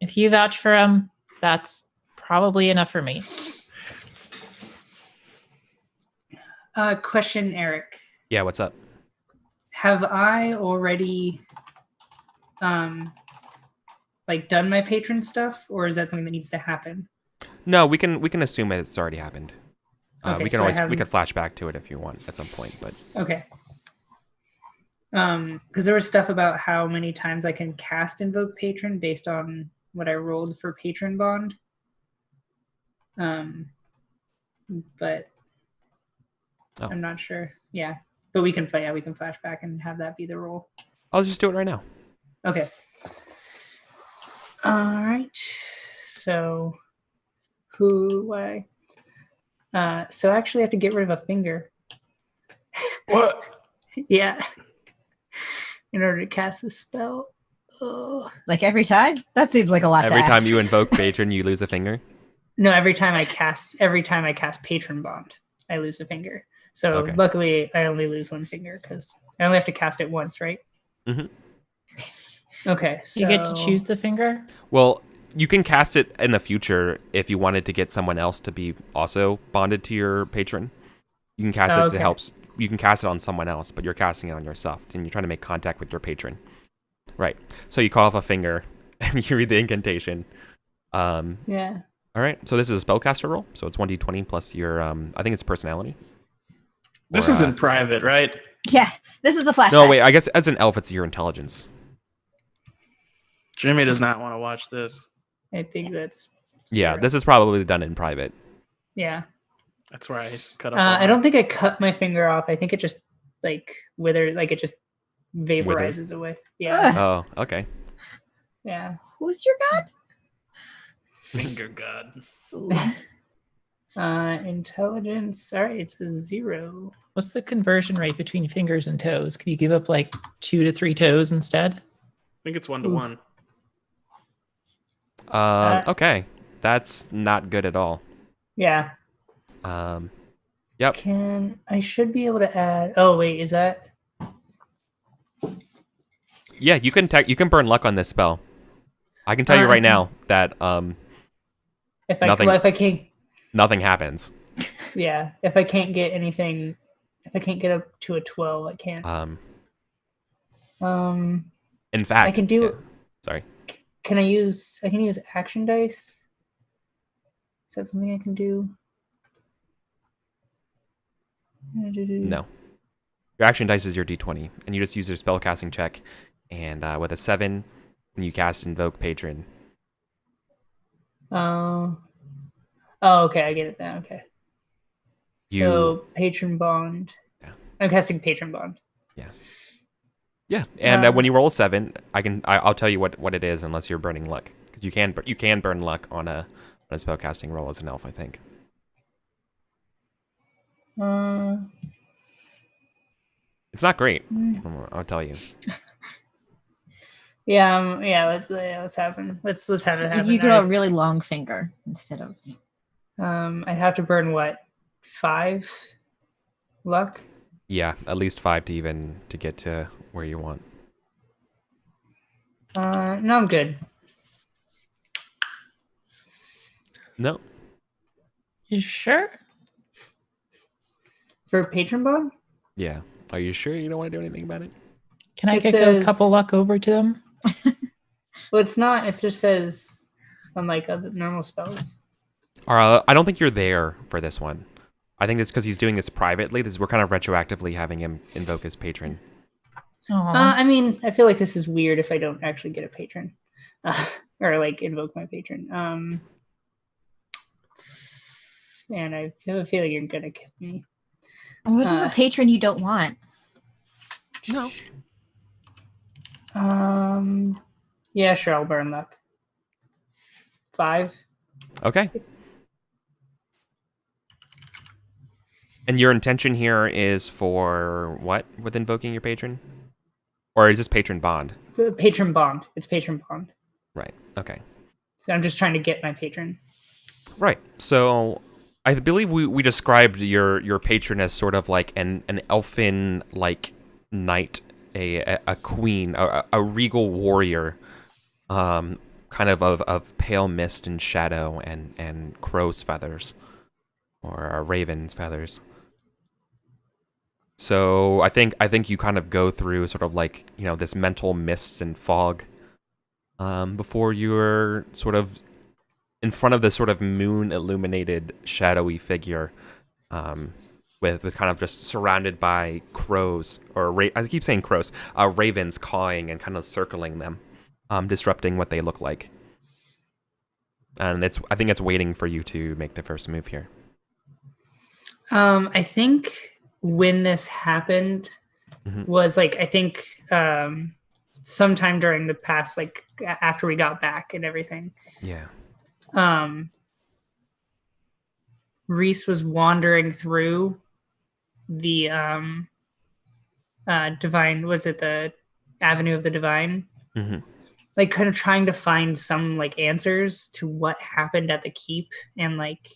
if you vouch for them, that's probably enough for me. Question, Eric. Yeah, what's up? Have I already done my patron stuff, or is that something that needs to happen? No, we can assume it's already happened. Okay, we can so we can flash back to it if you want at some point, but okay. Because there was stuff about how many times I can cast Invoke Patron based on what I rolled for Patron Bond. But I'm not sure. Yeah, but we can flash back and have that be the roll. I'll just do it right now. Okay. All right. So so I actually have to get rid of a finger. What? Yeah. In order to cast the spell. Oh. Like every time? That seems like a lot Every to time ask. you invoke patron, you lose a finger. No, every time I cast Patron Bond, I lose a finger. So Okay. luckily, I only lose one finger because I only have to cast it once, right? Mhm. Okay, so You get to choose the finger. Well, you can cast it in the future if you wanted to get someone else to be also bonded to your patron. You can cast it to Okay. help. You can cast it on someone else, but you're casting it on yourself, and you're trying to make contact with your patron. Right. So you cut off a finger, and you read the incantation. Yeah. All right. So this is a spellcaster roll. So it's 1d20 plus your, I think it's personality. This Or, is in private, right? Yeah, this is a flashback. No, wait. I guess as an elf, it's your intelligence. Jimmy does not want to watch this. I think that's Yeah, zero. this is probably done in private. Yeah. That's where I cut off. I don't think I cut my finger off. I think it just like withered, like it just vaporizes away. Yeah. Oh, okay. Yeah. Who's your god? Finger god. Ooh. Intelligence. All right, it's a 0. What's the conversion rate between fingers and toes? Can you give up like 2 to 3 toes instead? I think it's 1 to 1. Okay. That's not good at all. Yeah. Yep. I should be able to add? Oh wait, is that? Yeah, you can burn luck on this spell. I can tell you right now that If I Nothing. well, if I can't, nothing happens. yeah. If I can't get anything, if I can't get up to a 12, I can't. In fact, I can do. yeah, sorry. Can I use? I can use action dice. Is that something I can do? No. Your action dice is your d20, and you just use your spellcasting check, and with a 7, you cast Invoke Patron. Oh, okay, I get it now. Okay. So patron bond. Yeah. I'm casting patron bond. Yeah, and when you roll a 7, I'll tell you what it is, unless you're burning luck, because you can burn luck on a spellcasting roll as an elf, I think. It's not great. I'll tell you. Yeah. Let's have it. Let's have it happen. You grow a really long finger instead of. I'd have to burn what, 5 luck. Yeah, at least 5 to get to where you want. No, I'm good. No. You sure? For patron bond? Yeah. Are you sure you don't want to do anything about it? Can I It kick says- a couple luck over to them? Well, it's not. It just says unlike other normal spells. I don't think you're there for this one. I think it's because he's doing this privately. We're kind of retroactively having him invoke his patron. Aw. I mean, I feel like this is weird if I don't actually get a patron, or like invoke my patron. And I have a feeling you're gonna kill me. What is a patron you don't want? No. Yeah, sure. I'll burn luck. 5. Okay. And your intention here is for what with invoking your patron? Or is this patron bond? Patron bond. It's patron bond. Right. Okay. So I'm just trying to get my patron. Right. So I believe we described your patron as sort of like an elfin like knight, a queen, a regal warrior, kind of pale mist and shadow and crow's feathers, or a raven's feathers. So I think you kind of go through sort of like, this mental mists and fog before you're sort of in front of this sort of moon illuminated shadowy figure, with kind of just surrounded by crows, or I keep saying crows, ravens cawing and kind of circling them, disrupting what they look like. And I think it's waiting for you to make the first move here. I think when this happened was like, I think sometime during the past, like after we got back and everything. Yeah. Reese was wandering through the divine, was it the Avenue of the Divine? Mm-hmm. Like kind of trying to find some like answers to what happened at the keep, and like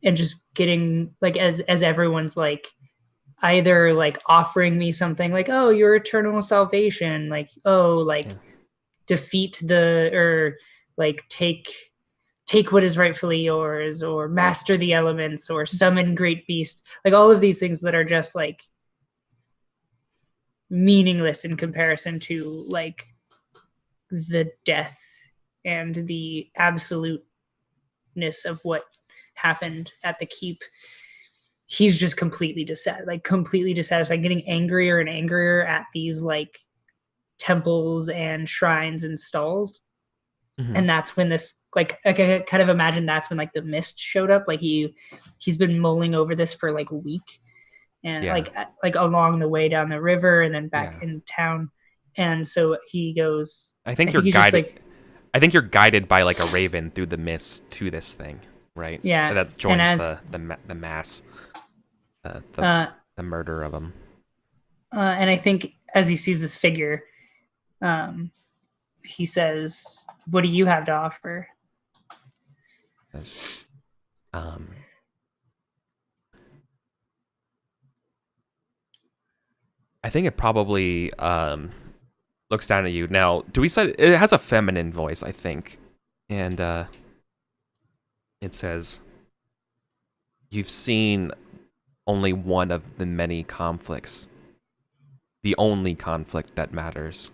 and just getting like as everyone's like either like offering me something like, oh, your eternal salvation, like, oh, like defeat the or like take what is rightfully yours, or master the elements, or summon great beast, like all of these things that are just like meaningless in comparison to like the death and the absoluteness of what happened at the keep. He's just completely dissatisfied, getting angrier and angrier at these like temples and shrines and stalls. Mhm. And that's when this like I can kind of imagine that's when like the mist showed up. Like he's been mulling over this for like a week, and Yeah. like along the way down the river and then back Yeah. in town. And so he goes. I think you're he's just, guided. like, I think you're guided by like a raven through the mist to this thing, right? Yeah, That joins and as- the mass, the murder of them. and I think as he sees this figure, he says, "What do you have to offer?" As, I think it probably looks down at you. Now, do we say it has a feminine voice, I think. And it says, "You've seen only one of the many conflicts. The only conflict that matters.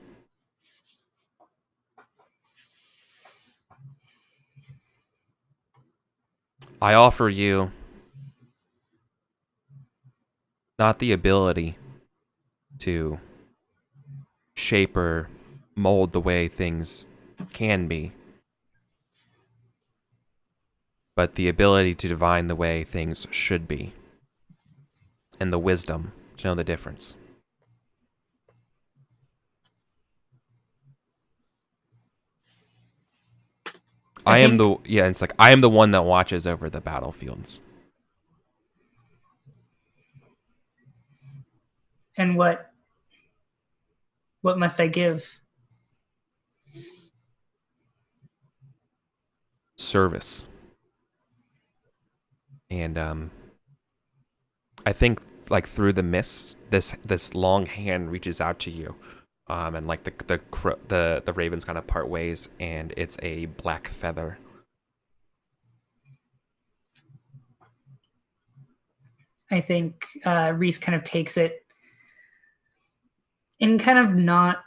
I offer you not the ability to shape or mold the way things can be, but the ability to divine the way things should be, and the wisdom to know the difference." It's like I am the one that watches over the battlefields. And what must I give? Service. And I think like through the mists, this long hand reaches out to you, and like the ravens kind of part ways, and it's a black feather. I think Reese kind of takes it in kind of not,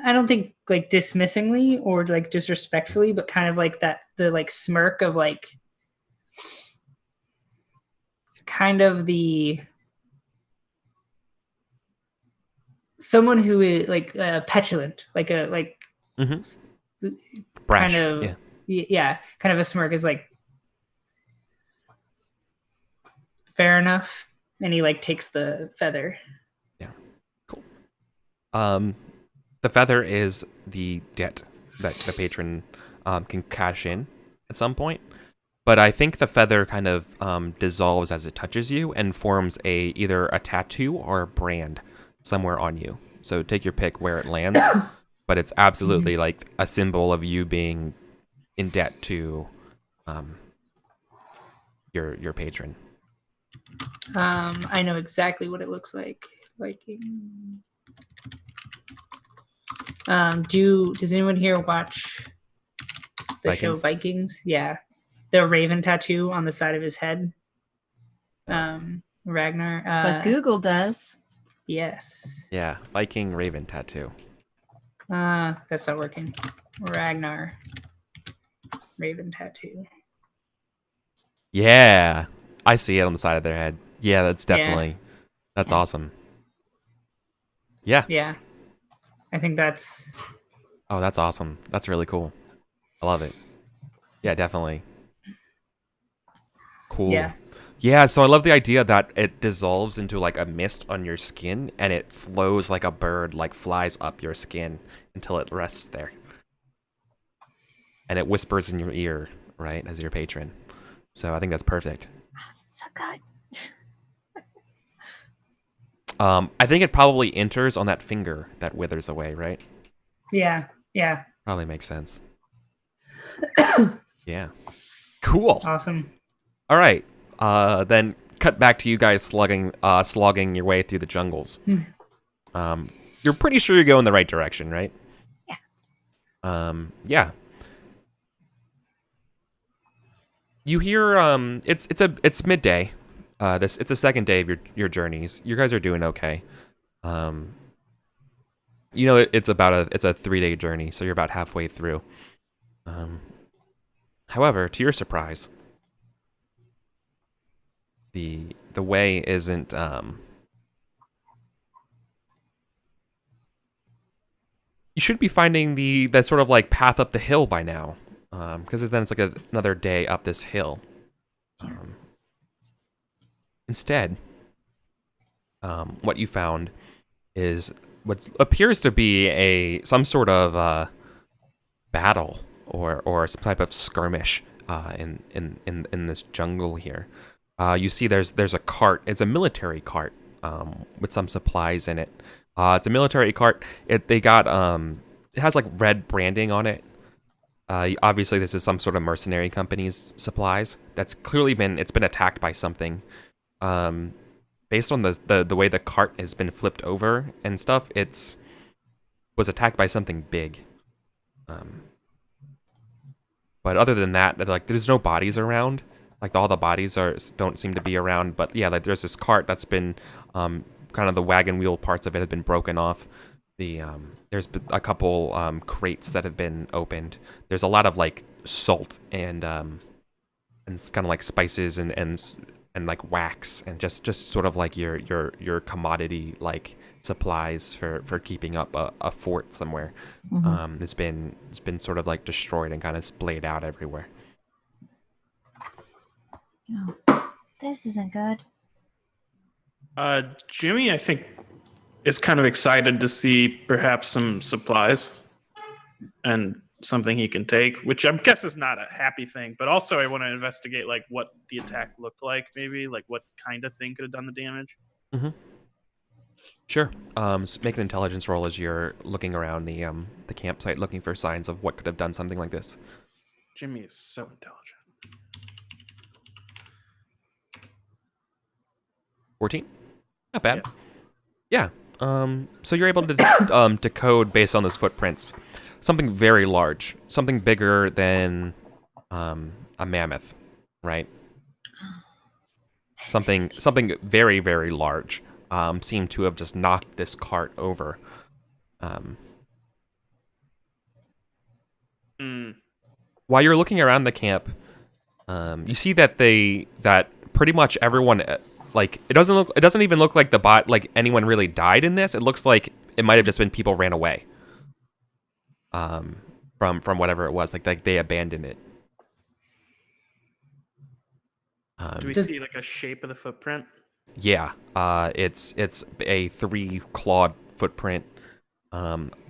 I don't think like dismissingly or like disrespectfully, but kind of like that, the like smirk of like kind of the someone who is like petulant, like a like Brash. kind of yeah, kind of a smirk is like fair enough, and he like takes the feather. Yeah, cool. The feather is the debt that the patron can cash in at some point. But I think the feather kind of dissolves as it touches you and forms either a tattoo or a brand somewhere on you. So take your pick where it lands. But it's absolutely like a symbol of you being in debt to your patron. I know exactly what it looks like. Viking. Does anyone here watch the show Vikings? Yeah. The raven tattoo on the side of his head. Ragnar. But Google does. Yes. Yeah, Viking raven tattoo. That's not working. Ragnar. Raven tattoo. Yeah. I see it on the side of their head. Yeah, that's definitely that's awesome. Yeah. Yeah. I think that's Oh, that's awesome. That's really cool. I love it. Yeah, definitely. Cool. Yeah, so I love the idea that it dissolves into like a mist on your skin and it flows like a bird, like flies up your skin until it rests there. And it whispers in your ear, right, as your patron. So I think that's perfect. Oh, that's so good. I think it probably enters on that finger that withers away, right? Yeah. Probably makes sense. Yeah. Cool. Awesome. All right. Then cut back to you guys slogging your way through the jungles. You're pretty sure you're going the right direction, right? Yeah. Yeah. You hear it's midday. It's the second day of your journeys. You guys are doing okay. It's a 3-day journey, so you're about halfway through. However, to your surprise, the way isn't you should be finding that sort of like path up the hill by now, because then it's like another day up this hill. Instead, what you found is what appears to be some sort of battle or some type of skirmish in this jungle here. You see, there's a cart. It's a military cart with some supplies in it. It's a military cart. It has like red branding on it. Obviously, this is some sort of mercenary company's supplies. That's clearly been attacked by something. Based on the way the cart has been flipped over and stuff, was attacked by something big. But other than that, like there's no bodies around. Like all the bodies don't seem to be around. But yeah, like there's this cart that's been kind of the wagon wheel parts of it have been broken off. There's a couple crates that have been opened. There's a lot of like salt and it's kind of like spices and like wax and just sort of like your commodity like supplies for keeping up a fort somewhere. Mhm. It's been sort of like destroyed and kind of splayed out everywhere. Oh, this isn't good. Jimmy, I think, is kind of excited to see perhaps some supplies and something he can take, which I guess is not a happy thing. But also, I want to investigate like what the attack looked like, maybe like what kind of thing could have done the damage. Sure. Make an intelligence roll as you're looking around the campsite, looking for signs of what could have done something like this. Jimmy is so intelligent. 14? Not bad. Yes. Yeah. So you're able to decode based on those footprints something very large, something bigger than a mammoth, right? Something very, very large. Seemed to have just knocked this cart over. While you're looking around the camp, you see that pretty much everyone, like it doesn't even look like like anyone really died in this. It looks like it might have just been people ran away. From whatever it was, like they abandoned it. Do we see like a shape of the footprint? Yeah, it's a 3-clawed footprint,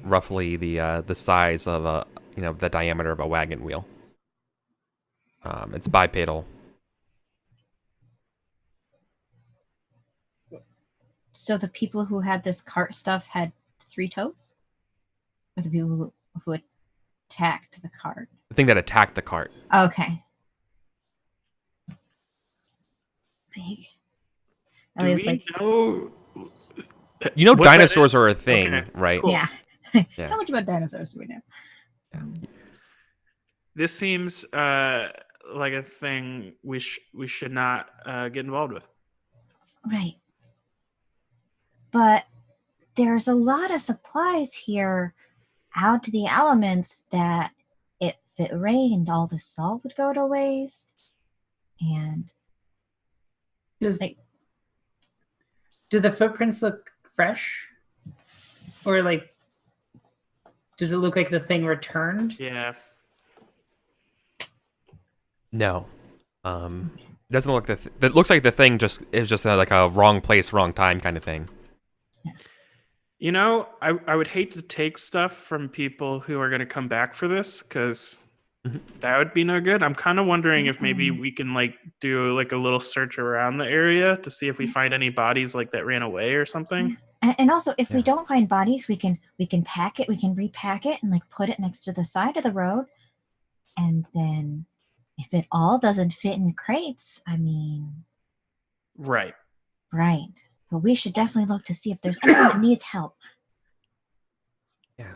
roughly the size of the diameter of a wagon wheel. It's bipedal. So the people who had this cart stuff had 3 toes? Or the people who attacked the cart? The thing that attacked the cart. Okay. Big. Do we know? You know, what that dinosaurs is? are a thing, Okay, right? cool. Yeah. Yeah. How much about dinosaurs do we know? This seems like a thing we should not get involved with. Right. But there's a lot of supplies here out to the elements that if it rained, all the salt would go to waste. And Do the footprints look fresh? Or like, does it look like the thing returned? Yeah. No. It doesn't look it looks like the thing is just like a wrong place, wrong time kind of thing. You know, I would hate to take stuff from people who are going to come back for this because that would be no good. I'm kind of wondering if maybe we can like do like a little search around the area to see if we find any bodies like that ran away or something. and also if we don't find bodies, we can pack it, we can repack it and like put it next to the side of the road, and then if it all doesn't fit in crates, I mean, Right. right. But we should definitely look to see if there's anyone who needs help. Yeah.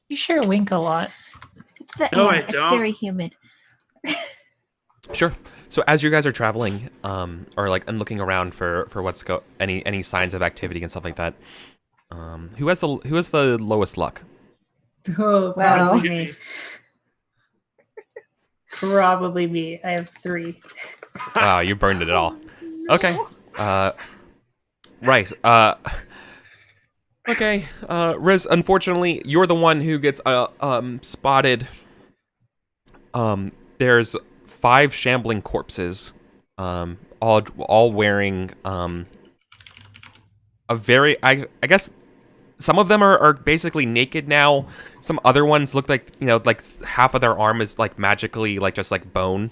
You sure wink a lot. It's the No, air. I It's don't. very humid. Sure. So as you guys are traveling, or like and looking around for what's any signs of activity and stuff like that, who has the lowest luck? Oh, Well. probably me. Probably me. I have 3. Wow, you burned it all. Okay. Right. Okay. Riz, unfortunately, you're the one who gets spotted. There's 5 shambling corpses, all wearing a very I guess some of them are basically naked now. Some other ones look like, like half of their arm is like magically like just like bone,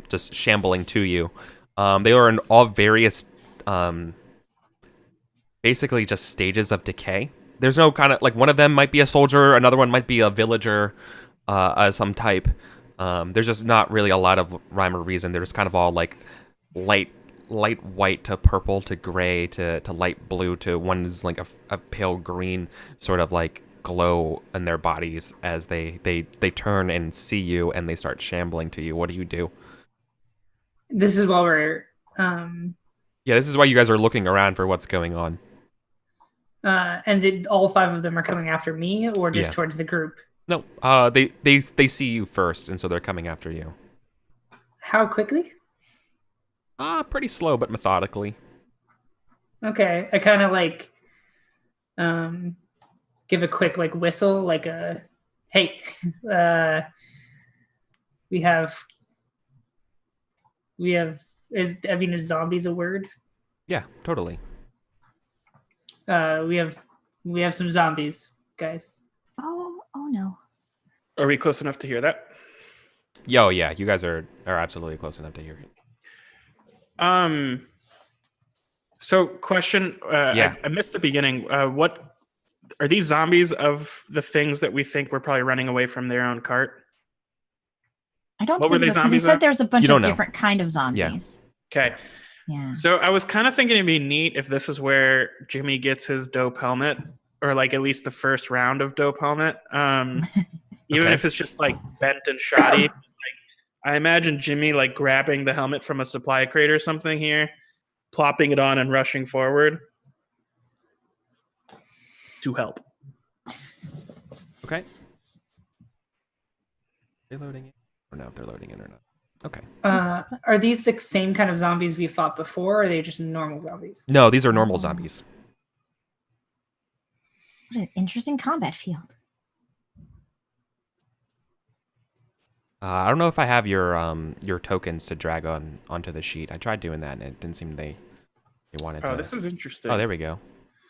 just shambling to you. They are in all various, basically just stages of decay. There's no kind of like one of them might be a soldier, another one might be a villager, some type. There's just not really a lot of rhyme or reason. They're just kind of all like light white to purple to gray to light blue to one is like a pale green sort of like glow in their bodies as they turn and see you and they start shambling to you. What do you do? This is while we're Yeah, this is why you guys are looking around for what's going on. and all 5 of them are coming after me, or just Yeah. towards the group. No, they see you first, and so they're coming after you. How quickly? Pretty slow, but methodically. Okay, I kind of like give a quick like whistle, like a hey, we have is zombies a word? Yeah, totally. We have some zombies, guys. Oh no. Are we close enough to hear that? Yo, yeah, you guys are absolutely close enough to hear it. So question. Yeah. I missed the beginning. What are these zombies of the things that we think were probably running away from their own cart? I don't What were think they so, because he zombies said of? there's a bunch You don't of know. different kind of zombies. Okay. Yeah. So I was kind of thinking it'd be neat if this is where Jimmy gets his dope helmet, or like at least the first round of dope helmet. Even Okay. if it's just like bent and shoddy. Like, I imagine Jimmy like grabbing the helmet from a supply crate or something here, plopping it on and rushing forward to help. Okay. They're loading it. I don't know if they're loading it or not. Okay. Are these the same kind of zombies we fought before, or are they just normal zombies? No, these are normal zombies. What an interesting combat field. I don't know if I have your tokens to drag onto the sheet. I tried doing that and it didn't seem they wanted to. Oh, this is interesting. Oh, there we go.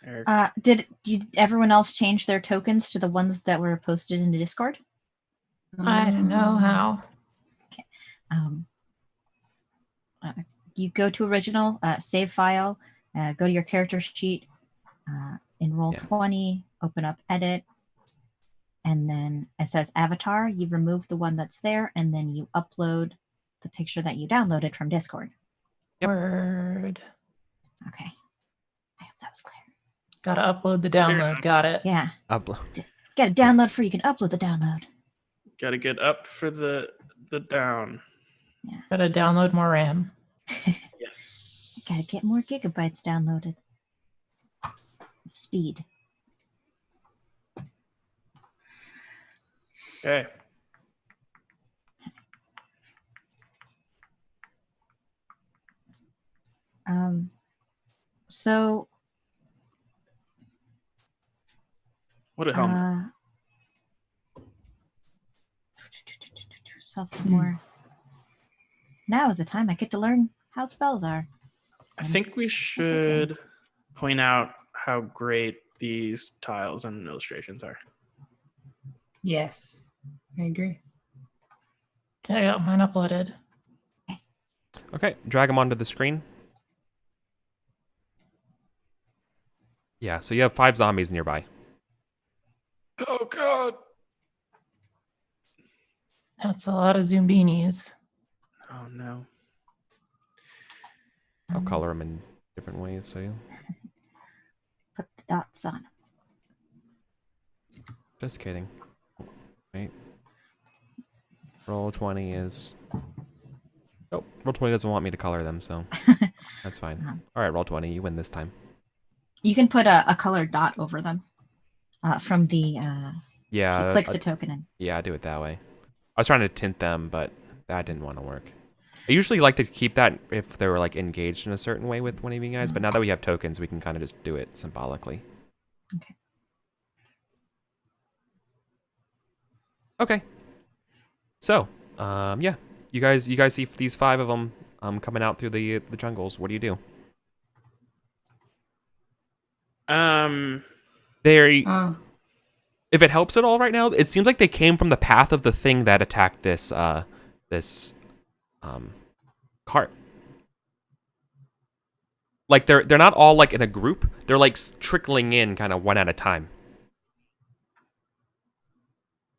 Eric. Did everyone else change their tokens to the ones that were posted in the Discord? I don't know how. You go to original, save file, go to your character sheet, enroll Yeah. 20, open up edit, and then it says avatar. You remove the one that's there, and then you upload the picture that you downloaded from Discord. Yep. Word. Okay. I hope that was clear. Gotta upload the download. Got it. Yeah. Upload. Get a download for you can upload the download. Got to get up for the down. Gotta download more RAM. Yes. Gotta get more gigabytes downloaded. Speed. Okay. So What a helmet. Sophomore. Now is the time I get to learn how spells are. I think we should point out how great these tiles and illustrations are. Yes, I agree. Okay, I got mine uploaded. Okay, drag them onto the screen. Yeah, so you have 5 zombies nearby. Oh God! That's a lot of Zumbinis. Oh no. I'll color them in different ways. So Put the dots on. just kidding. Wait. Roll 20 is. Oh, roll 20 doesn't want me to color them, so that's fine. All right, roll 20. You win this time. You can put a colored dot over them from the. Yeah. If you click the token in. Yeah, I do it that way. I was trying to tint them, but that didn't want to work. I usually like to keep that if they were like engaged in a certain way with one of you guys, but now that we have tokens, we can kind of just do it symbolically. Okay. Okay. So, yeah, you guys see these 5 of them coming out through the jungles. What do you do? They, if it helps at all right now, it seems like they came from the path of the thing that attacked this cart. Like they're not all like in a group. They're like trickling in kind of one at a time.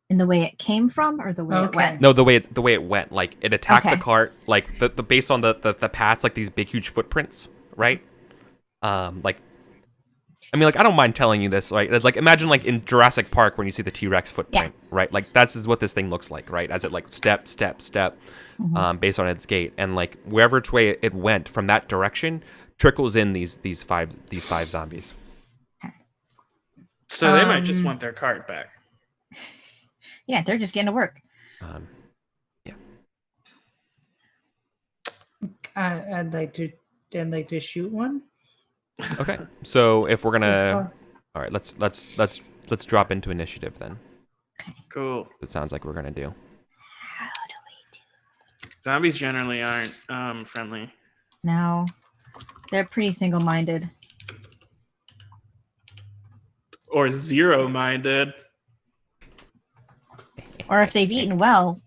In the way it came from, or the way it went? No, the way it went. Like it attacked Okay. the cart. Like the based on the paths, like these big huge footprints, right? Like, I mean, like I don't mind telling you this, right? Like imagine like in Jurassic Park when you see the T-Rex footprint, right? Like that's is what this thing looks like, right? As it like step, based on its gait, and like wherever which way it went from that direction trickles in these five zombies. So they might just want their cart back. Yeah, they're just getting to work. Yeah. I'd like to shoot one. Okay. So if we're gonna, all right, let's drop into initiative then. Cool. It sounds like we're gonna do. How do we do? Zombies generally aren't friendly. No, they're pretty single-minded. Or zero-minded. Or if they've eaten well,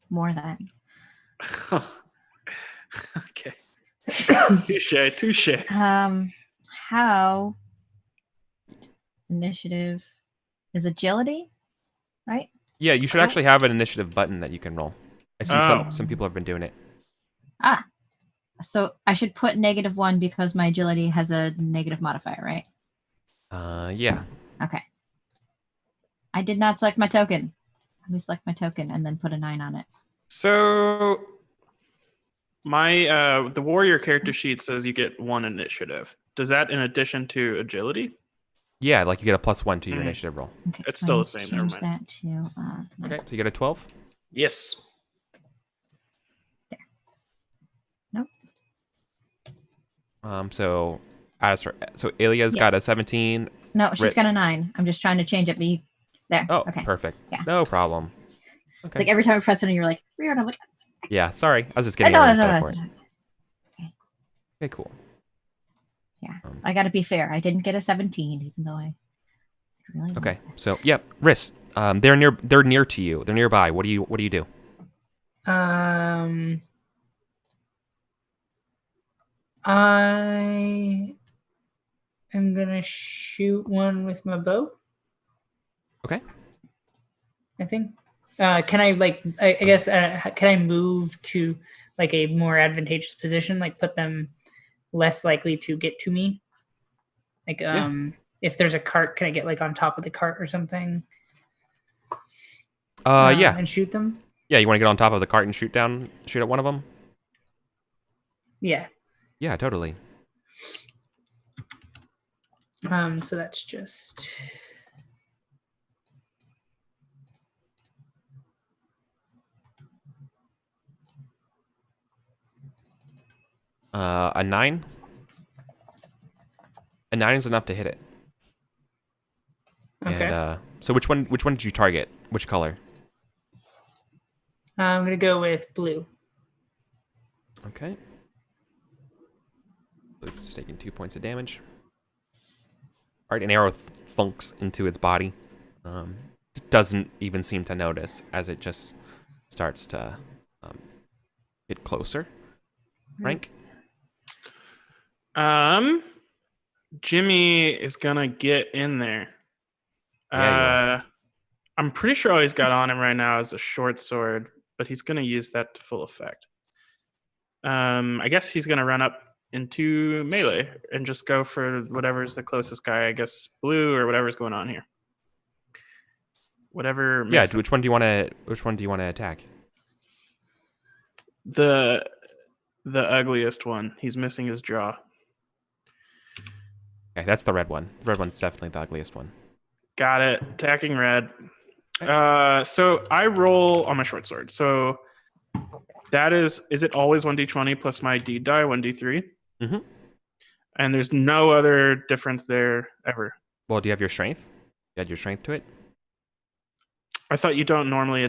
more than. Okay. Touche. How initiative is agility, right? Yeah, you should actually have an initiative button that you can roll. I see some people have been doing it. So I should put -1 because my agility has a negative modifier, right? Yeah. Okay. I did not select my token. Let me select my token and then put a 9 on it. So my the warrior character sheet says you get 1 initiative. Does that in addition to agility? Yeah, like you get a +1 to your initiative roll. Okay, It's so still I the need same, to never change mind. that to Okay, so you get a 12. Yes. Nope. So Alia's got a 17. No, she's got a 9. I'm just trying to change it. But there. Oh, Okay. perfect. Yeah. No problem. It's Okay. like every time I press it, and you're like, weird. I'm like, Yeah, sorry. I was just I getting know, everything no, set no, for it. no. Okay, cool. Yeah, I got to be fair. I didn't get a 17, even though I really Okay, wanted so yeah, Riss. They're near to you. They're nearby. What do you do? I am gonna shoot one with my bow. Okay. I think. Can I like? I guess. Can I move to like a more advantageous position? Like put them less likely to get to me. Like if there's a cart, can I get like on top of the cart or something? Yeah. And shoot them. Yeah, you want to get on top of the cart and shoot at one of them? Yeah. Yeah, totally. So that's just. A 9. A 9 is enough to hit it. Okay. And so which one did you target? Which color? I'm gonna go with blue. Okay. So it's taking 2 points of damage. All right, an arrow thunks into its body. It doesn't even seem to notice as it just starts to get closer. Frank? Jimmy is gonna get in there. Yeah, I'm pretty sure all he's got on him right now is a short sword, but he's going to use that to full effect. I guess he's going to run up into melee and just go for whatever's the closest guy. I guess blue or whatever's going on here. Whatever. Yeah. Which one do you want to? Which one do you want to attack? The ugliest one. He's missing his jaw. Okay, that's the red one. The red one's definitely the ugliest one. Got it. Attacking red. So I roll on my short sword. So that is it always 1d20 plus my D die, 1d3? Mm-hmm. And there's no other difference there ever. Well, do you have your strength? You add your strength to it? I thought you don't normally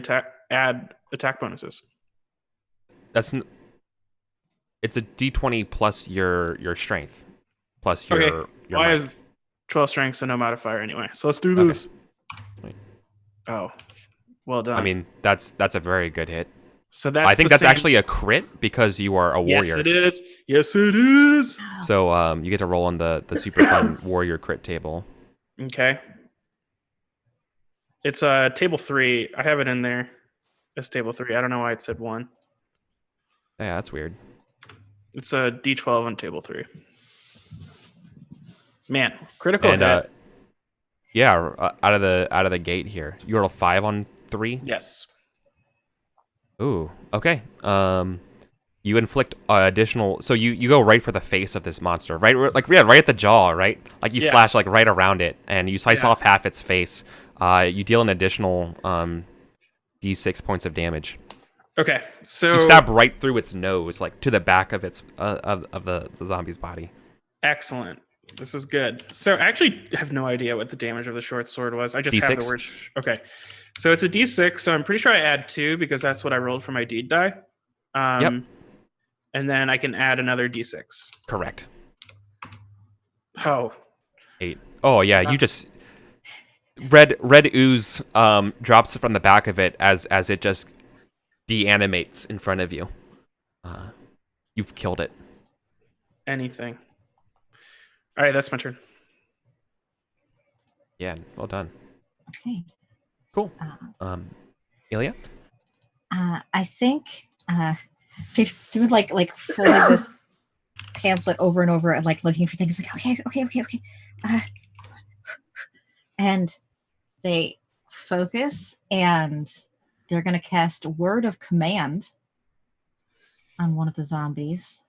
add attack bonuses. It's a d20 plus your strength. Plus your Okay. your I might. have 12 strength, so no modifier anyway. So let's do this. Wait. Oh, well done. I mean, that's a very good hit. so that's I think the that's same- actually a crit because you are a warrior. Yes, it is. Yes, it is. So you get to roll on the super fun warrior crit table. Okay. It's table 3. I have it in there. It's table 3. I don't know why it said 1. Yeah, that's weird. It's a D12 on table 3. Man, critical And hit. out of the gate here, you roll a 5 on 3. Yes. Ooh, okay. You inflict additional. So you go right for the face of this monster, right? Right at the jaw, right? Like you Yeah. slash like right around it, and you slice Yeah. off half its face. You deal an additional d6 points of damage. Okay. So You stab right through its nose, like to the back of its of the zombie's body. excellent. This is good. So I actually have no idea what the damage of the short sword was. I just have D6? the word. Okay. So it's a D6. So I'm pretty sure I add 2 because that's what I rolled for my deed die. Yep. And then I can add another D6. Correct. Oh, 8. Oh yeah, you just red ooze drops from the back of it as it just deanimates in front of you. You've killed it. anything. All right, that's my turn. Yeah, well done. Okay. Cool. Ilya? I think they would like folding this pamphlet over and over and like looking for things like okay. And they focus and they're gonna cast Word of Command on one of the zombies.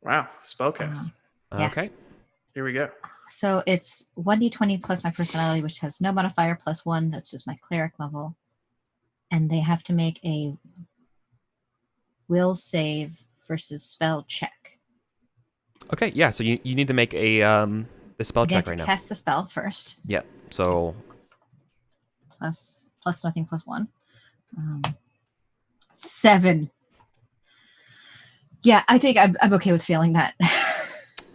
Wow, spellcast. Yeah. Okay. Here we go. So it's 1d20 plus my personality, which has no modifier, plus 1. That's just my cleric level. And they have to make a will save versus spell check. Okay, yeah, so you need to make a spell They have check to right now. cast the spell first. Yep. So Plus nothing, plus 1. 7. Yeah, I think I'm okay with failing that.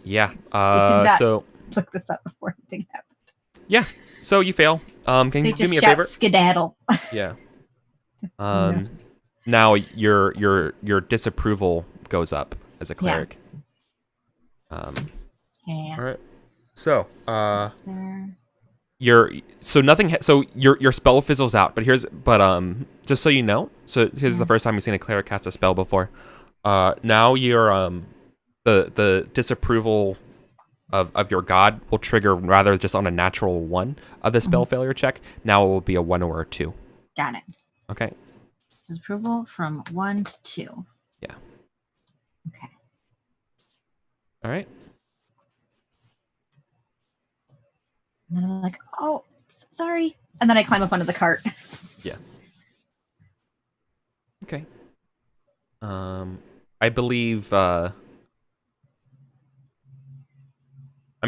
yeah. did not- So Look this up before anything happened. yeah. So you fail. Can They you do just me a shout favor? skedaddle. Yeah. Now your disapproval goes up as a cleric. Yeah. All right. So There. your spell fizzles out, but just so you know, so here's the first time you've seen a cleric cast a spell before. Now your the disapproval of your god will trigger rather just on a natural 1 of the spell failure check. Now it will be a 1 or a 2. Got it. Okay. Disapproval from 1 to 2. Yeah. Okay. All right. And then I'm like, oh, sorry. And then I climb up onto the cart. Yeah. Okay. I believe I'm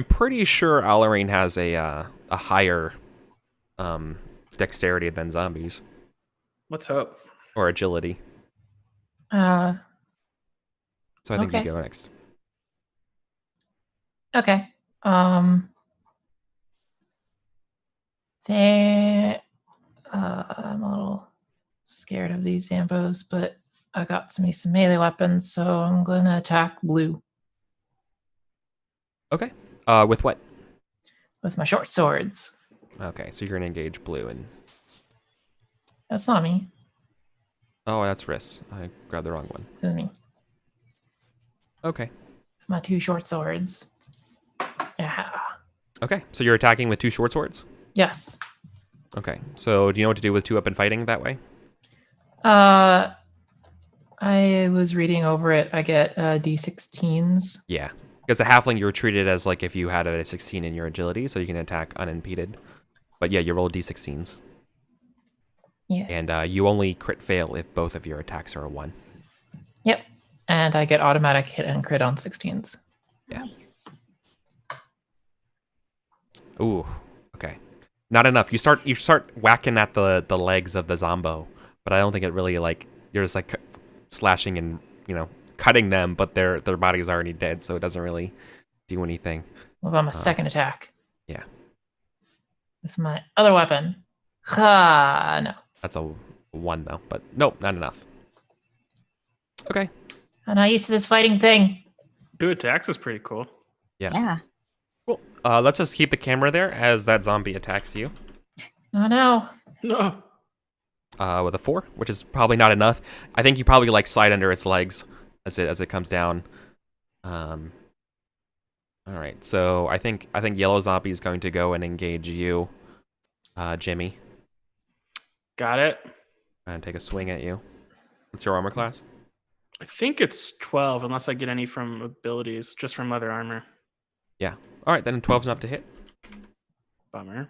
pretty sure Alarine has a higher dexterity than zombies Let's hope. or agility. Uh, So I think Okay. you go next. okay. I'm a little scared of these Zambos, but I got some melee weapons, so I'm gonna attack blue Okay. With what? with my short swords. Okay, so you're gonna engage blue and That's not me. Oh, that's Riss. I grabbed the wrong one. This is me. Okay. My 2 short swords. Yeah. Okay, so you're attacking with 2 short swords? Yes. Okay, so do you know what to do with 2 up and fighting that way? I was reading over it. I get D16s. Yeah, because a halfling you're treated as like if you had a 16 in your agility, so you can attack unimpeded. But yeah, you roll D16s. Yeah. And you only crit fail if both of your attacks are a 1. Yep. And I get automatic hit and crit on 16s. Yeah. Nice. Ooh, okay. Not enough. You start whacking at the legs of the zombo, but I don't think it really like you're just like slashing and cutting them, but their body's already dead, so it doesn't really do anything. What about my second attack? Yeah. This is my other weapon. Ha! No. That's a 1 though, but nope, not enough. Okay. I'm not used to this fighting thing. 2 attacks is pretty cool. Yeah. Cool. Let's just keep the camera there as that zombie attacks you. Oh no. No. With a 4, which is probably not enough. I think you probably like slide under its legs as it comes down. All right, so I think yellow zombie is going to go and engage you, Jimmy. Got it. And take a swing at you. What's your armor class? I think it's 12, unless I get any from abilities, just from other armor. Yeah. All right, then 12's enough to hit. Bummer.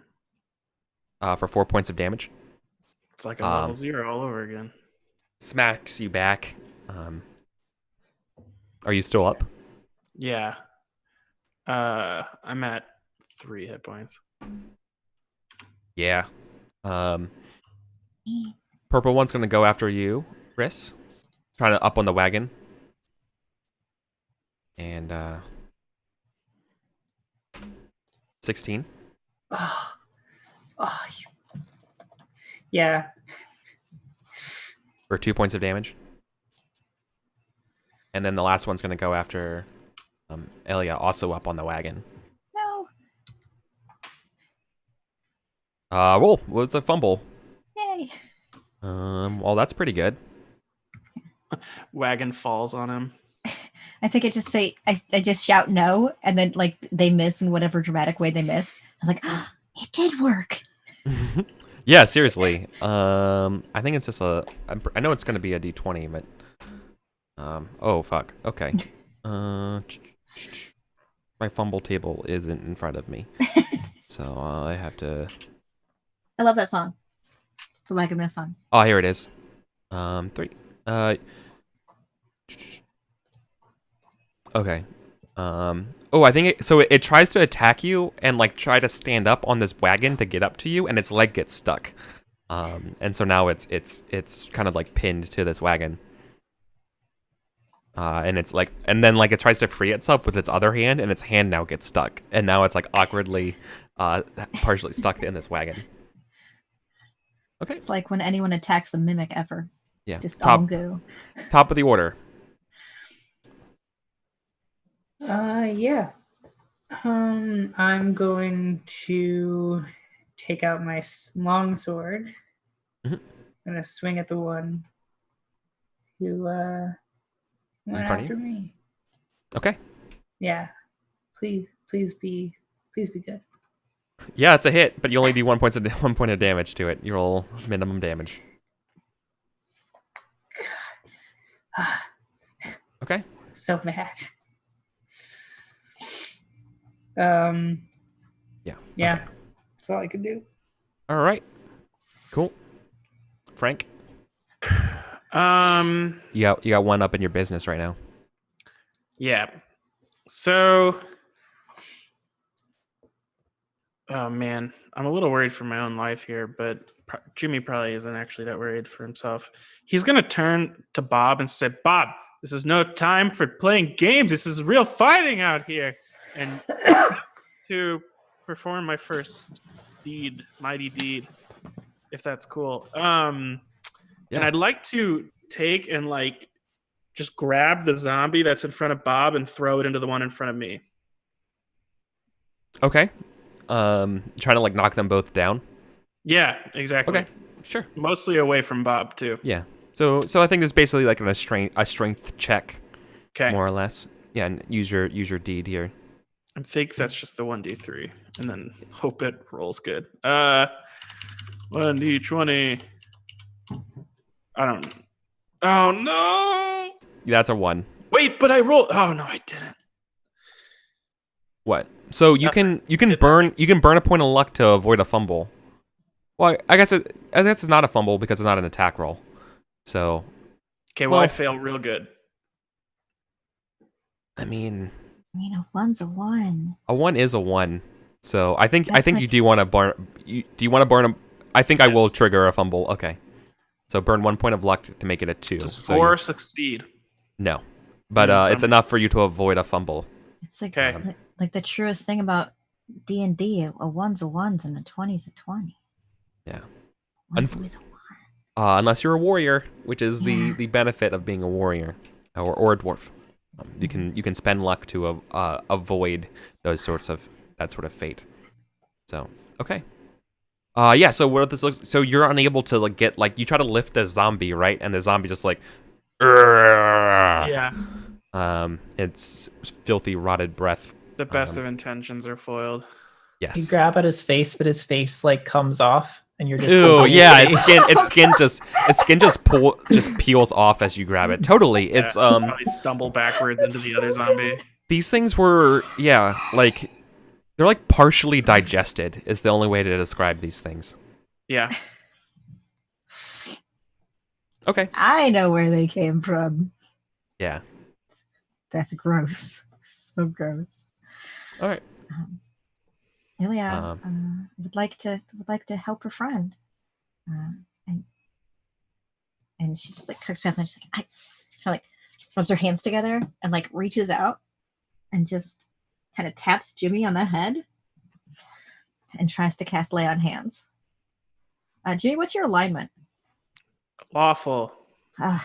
For 4 points of damage. It's like a level 0 all over again. Smacks you back. Are you still up? Yeah. I'm at 3 hit points. Yeah. Purple one's gonna go after you, Riss. Trying to up on the wagon. And 16. Oh, yeah. For 2 points of damage. And then the last one's gonna go after Elia, also up on the wagon. No. Roll. Was a fumble. Yay. Well, that's pretty good. Wagon falls on him. I think I just shout no, and then like they miss in whatever dramatic way they miss. I was like, oh, it did work. Yeah, seriously. I think it's just I know it's gonna be a D20, but oh fuck. Okay. My fumble table isn't in front of me, so I have to. I love that song. The Wagon Wheel song. Oh, here it is. 3. Okay. Oh, I think it tries to attack you and like try to stand up on this wagon to get up to you, and its leg gets stuck. And so now it's kind of like pinned to this wagon. And it's like, and then like it tries to free itself with its other hand, and its hand now gets stuck, and now it's like awkwardly, partially stuck in this wagon. Okay. It's like when anyone attacks a mimic ever. Yeah. It's just all goo. Top of the order. Yeah. I'm going to take out my long sword. Mhm. I'm gonna swing at the one who went front of after you? me. Okay. Yeah. Please be good. Yeah, it's a hit, but you only do 1 point of damage to it. You roll minimum damage. Okay. So mad. Yeah. Yeah. Okay. That's all I can do. All right. Cool. Frank, you got one up in your business right now. Yeah. So, oh man, I'm a little worried for my own life here, but Jimmy probably isn't actually that worried for himself. He's gonna turn to Bob and say, "Bob, this is no time for playing games. This is real fighting out here." And to perform my first deed, mighty deed, if that's cool. And I'd like to take and like just grab the zombie that's in front of Bob and throw it into the one in front of me. Okay. Trying to like knock them both down. Yeah, exactly. Okay. Sure. Mostly away from Bob too. Yeah. So I think it's basically like a strength check, Okay. more or less. Yeah, and use your deed here. I think that's just the 1d3, and then hope it rolls good. 1d20. I don't. Oh no! That's a 1. Wait, but I rolled. Oh no, I didn't. What? So you can burn a point of luck to avoid a fumble. Well, I guess it's not a fumble because it's not an attack roll. So. Okay, well I Well- fail real good. I mean, A one's a one. a 1 is a 1. So I think That's you like- do want to burn. Do you want to burn a? I think I will Yes. trigger a fumble. Okay. So burn 1 point of luck to make it a 2. Does So 4 succeed? no, but it's enough for you to avoid a fumble. It's like Okay. like the truest thing about D&D. A one's a one's and a 20's a 20. Yeah. One's Unf- always a one. Unless you're a warrior, which is Yeah. the benefit of being a warrior or a dwarf. You can spend luck to avoid that sort of fate. So okay. Yeah. So what this looks? So you're unable to get you try to lift the zombie, right? And the zombie just Yeah. It's filthy rotted breath. The best of intentions are foiled. You Yes. grab at his face, but his face comes off, and you're just Ew, yeah, it's its skin just peels off as you grab it. Totally. It's Probably stumble backwards into the other zombie. these things were they're partially digested is the only way to describe these things. Yeah. Okay. I know where they came from. Yeah. That's gross. So gross. All right. Ilya would like to help her friend, and she just tucks back and she's like, rubs her hands together and reaches out and just kind of taps Jimmy on the head and tries to cast Lay on Hands. Jimmy, what's your alignment? Lawful. How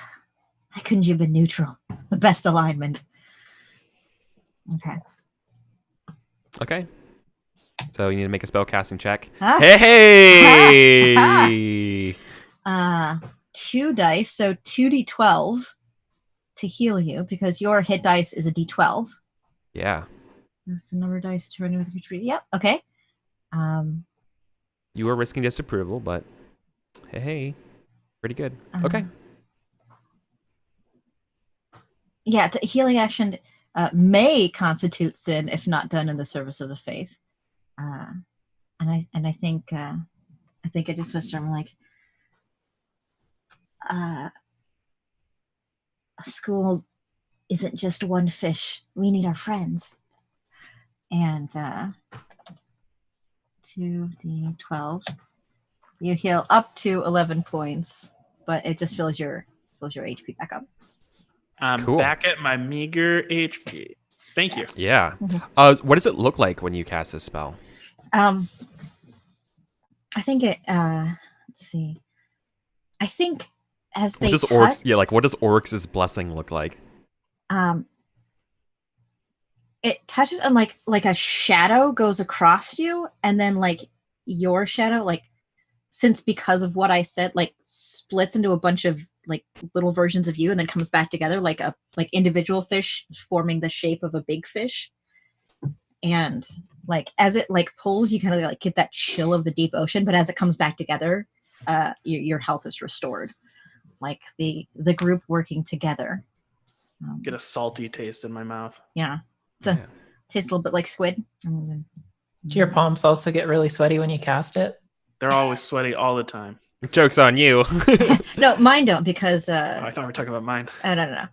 couldn't you have been neutral? The best alignment. Okay. Okay. So you need to make a spell casting check. Ah. Hey! 2 dice, so 2d12 to heal you because your hit dice is a d12. Yeah. That's the number of dice to run with the creature. Yep. Okay. You were risking disapproval, but hey. Pretty good. Okay. Yeah, the healing action may constitute sin if not done in the service of the faith. And I think I just whispered, I'm like, a school isn't just one fish. We need our friends. And 2d12. You heal up to 11 points, but it just fills your HP back up. I'm Cool. back at my meager HP. Thank you. Yeah. What does it look like when you cast this spell? I think it. Let's see. I think as they What does what does Oryx's blessing look like? It touches and like a shadow goes across you, and then your shadow since because of what I said splits into a bunch of little versions of you, and then comes back together like individual fish forming the shape of a big fish. And as it pulls, you kind of get that chill of the deep ocean, but as it comes back together, your health is restored. The group working together. Get a salty taste in my mouth. Yeah, tastes a little bit like squid. Do your palms also get really sweaty when you cast it? They're always sweaty all the time. Joke's on you. No, mine don't because Oh, I thought we were talking about mine. I don't know.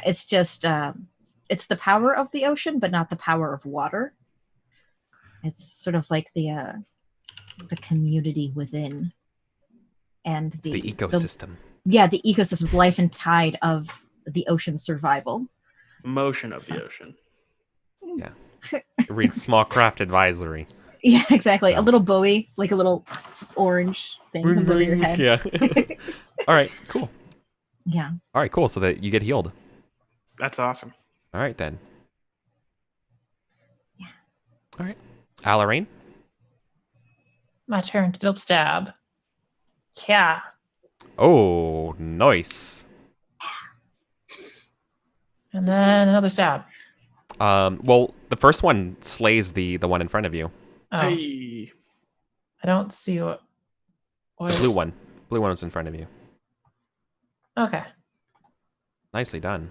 It's just it's the power of the ocean, but not the power of water. It's sort of like the community within, and The ecosystem. the ecosystem, life and tide of the ocean survival. Motion of the ocean. Yeah. Read Small Craft Advisory. Yeah, exactly. So. A little buoy, like a little orange thing comes over your head. Yeah. All right, cool. Yeah. All right, cool. So that you get healed. That's awesome. All right, then. Yeah. All right. Alarain? My turn to double stab. Yeah. Oh, nice. And then another stab. Well, the first one slays the one in front of you. Oh, Hey. I don't see what. The blue one. Blue one was in front of you. Okay. Nicely done.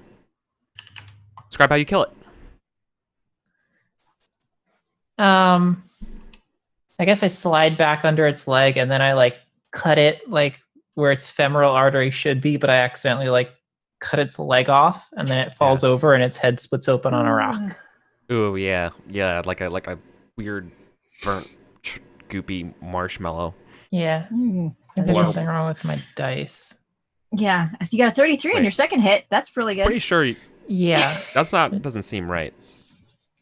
Describe how you kill it. I guess I slide back under its leg and then I like cut it like where its femoral artery should be, but I accidentally like cut its leg off and then it falls over and its head splits open on a rock. Ooh, yeah, like a weird burnt goopy marshmallow. Yeah. Mm, There's delicious. something wrong with my dice. Yeah, you got a 33 on Wait. your second hit. That's really good. Pretty sure Yeah. doesn't seem right.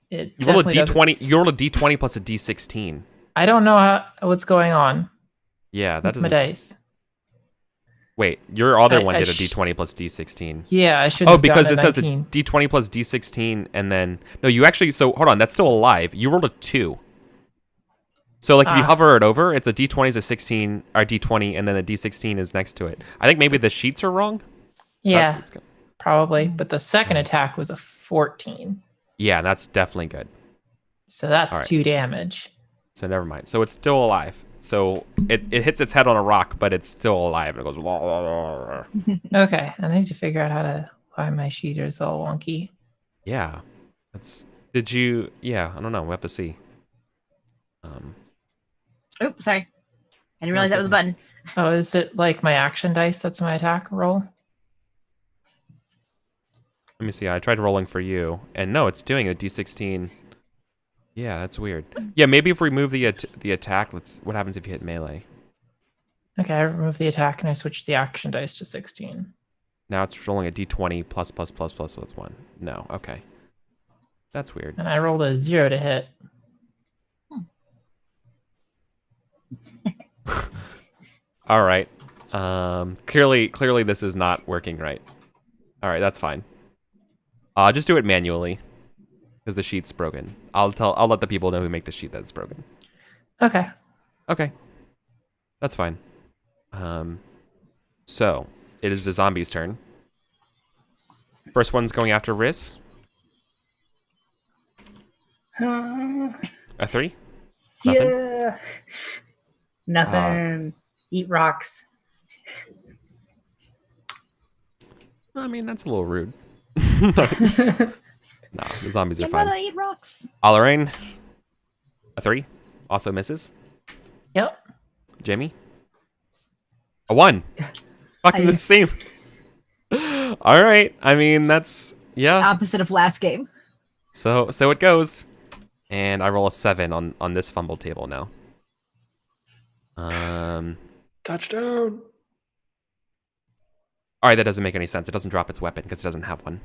It You roll a definitely doesn't- d20. You roll a d20 plus a d16. I don't know what's going on Yeah, that with my doesn't. dice. Wait, your other I- one I did a sh- d20 plus d16. Yeah, I should. Oh, because it says a 19. d20 plus d16, and then no, you actually. So hold on, that's still alive. You rolled a 2. So like if you Ah. hover it over, it's a d20 is a 16 or d20, and then a d16 is next to it. I think maybe the sheets are wrong. Yeah, It's good. probably. But the second attack was a 14, Yeah, that's definitely good. so that's All right. 2 damage. So never mind. So it's still alive. So it hits its head on a rock, but it's still alive. It goes. Okay, I need to figure out why my sheet is all wonky. Yeah, that's. Did you? Yeah, I don't know. We will have to see. Oh, sorry. I didn't realize that was a button. Oh, is it like my action dice? That's my attack roll. Let me see. I tried rolling for you, and no, it's doing a d16. Yeah, that's weird. Yeah, maybe if we remove the attack, what happens if you hit melee? Okay, I remove the attack and I switch the action dice to 16. Now it's rolling a d20 plus what's 1. No, okay. That's weird. And I rolled a 0 to hit. All right. Clearly this is not working right. All right, that's fine. Just do it manually because the sheet's broken. I'll let the people know who make the sheet that it's broken. Okay. Okay. That's fine. So it is the zombie's turn. First one's going after Riz. A 3? Nothing? Yeah. Nothing. Eat rocks. I mean, that's a little rude. No, the zombies are Your fine. mother eat rocks. Alarain. A 3. Also misses. Yep. Jimmy. A 1. Fucking the Nice. same. All right. I mean, that's yeah. Opposite of last game. So it goes. And I roll a 7 on this fumble table now. Touchdown. All right, that doesn't make any sense. It doesn't drop its weapon because it doesn't have one.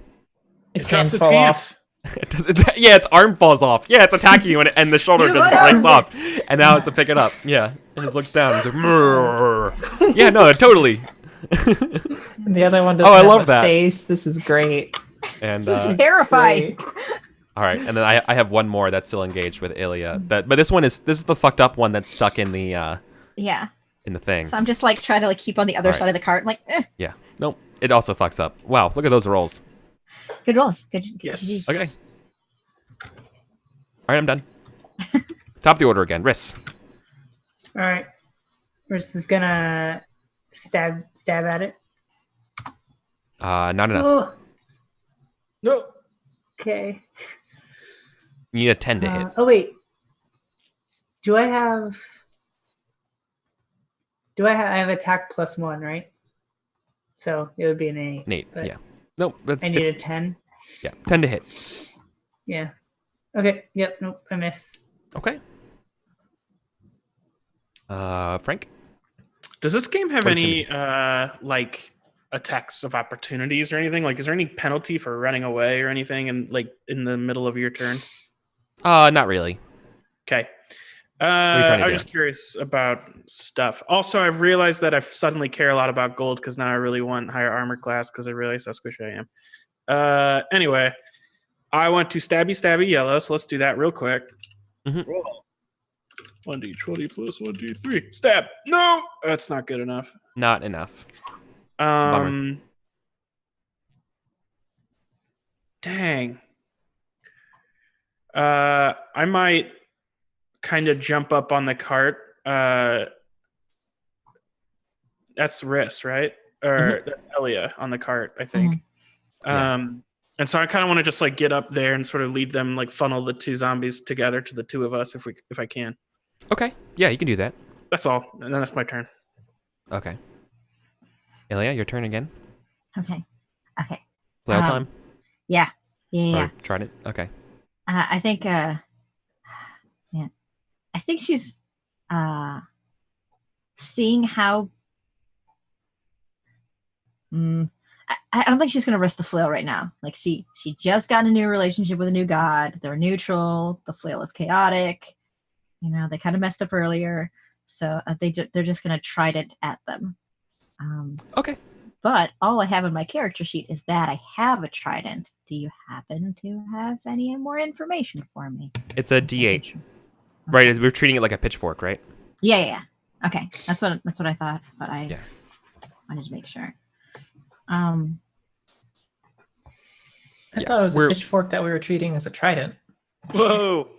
Its It drops hands its fall hands. off. It does, yeah, its arm falls off. Yeah, it's attacking you, and the shoulder You just would breaks have. off, and now it's to pick it up. Yeah, it just looks down. It's like, "Mrrr." Yeah, no, totally. And the other one doesn't I have love a that. face. This is great. And This is terrifying. all right, and then I have one more that's still engaged with Ilya. But this is the fucked up one that's stuck in the Yeah. thing. So I'm just like trying to like keep on the other All right. side of the cart. Like, Yeah, nope. It also fucks up. Wow, look at those rolls. good rolls. Good. Yes. Okay. All right, I'm done. Top of the order again. Riss. All right. Riss is gonna stab at it. Not enough. Oh, No. okay. You need a 10 to hit. Oh wait. Do I have? I have attack +1, right? So it would be an 8. Nate. but Yeah. Nope. I need a 10. Yeah. 10 to hit. Yeah. Okay. Yep. Nope. I miss. Okay. Frank. Does this game have What is any like attacks of opportunities or anything? Like, is there any penalty for running away or anything, and like in the middle of your turn? Not really. Okay. are you trying to I'm do? just curious about stuff. Also, I've realized that I suddenly care a lot about gold because now I really want higher armor class because I realize how squishy I am. Anyway, I want to stabby yellow, so let's do that real quick. Mhm. Roll. 1d20 plus 1d3. Stab. No, that's not good enough. Not enough. Bummer. Dang. I might kind of jump up on the cart. That's Riss, right? Or that's Elia on the cart, I think. And so I kind of want to just like get up there and sort of lead them, like funnel the two zombies together to the two of us if I can. Okay. Yeah, you can do that. That's all. And then that's my turn. Okay. Ilya, your turn again. Okay. Flail time. Yeah. Or tried it. Okay. I think. I think she's seeing how. I don't think she's going to risk the flail right now. Like she just got a new relationship with a new god. They're neutral. The flail is chaotic. You know, they kind of messed up earlier, so they're just going to try it at them. Okay. But all I have on my character sheet is that I have a trident. Do you happen to have any more information for me? It's a D8. Right, we're treating it like a pitchfork, right? Yeah. Okay, that's what I thought, but I wanted to make sure. I thought it was a pitchfork that we were treating as a trident. Whoa.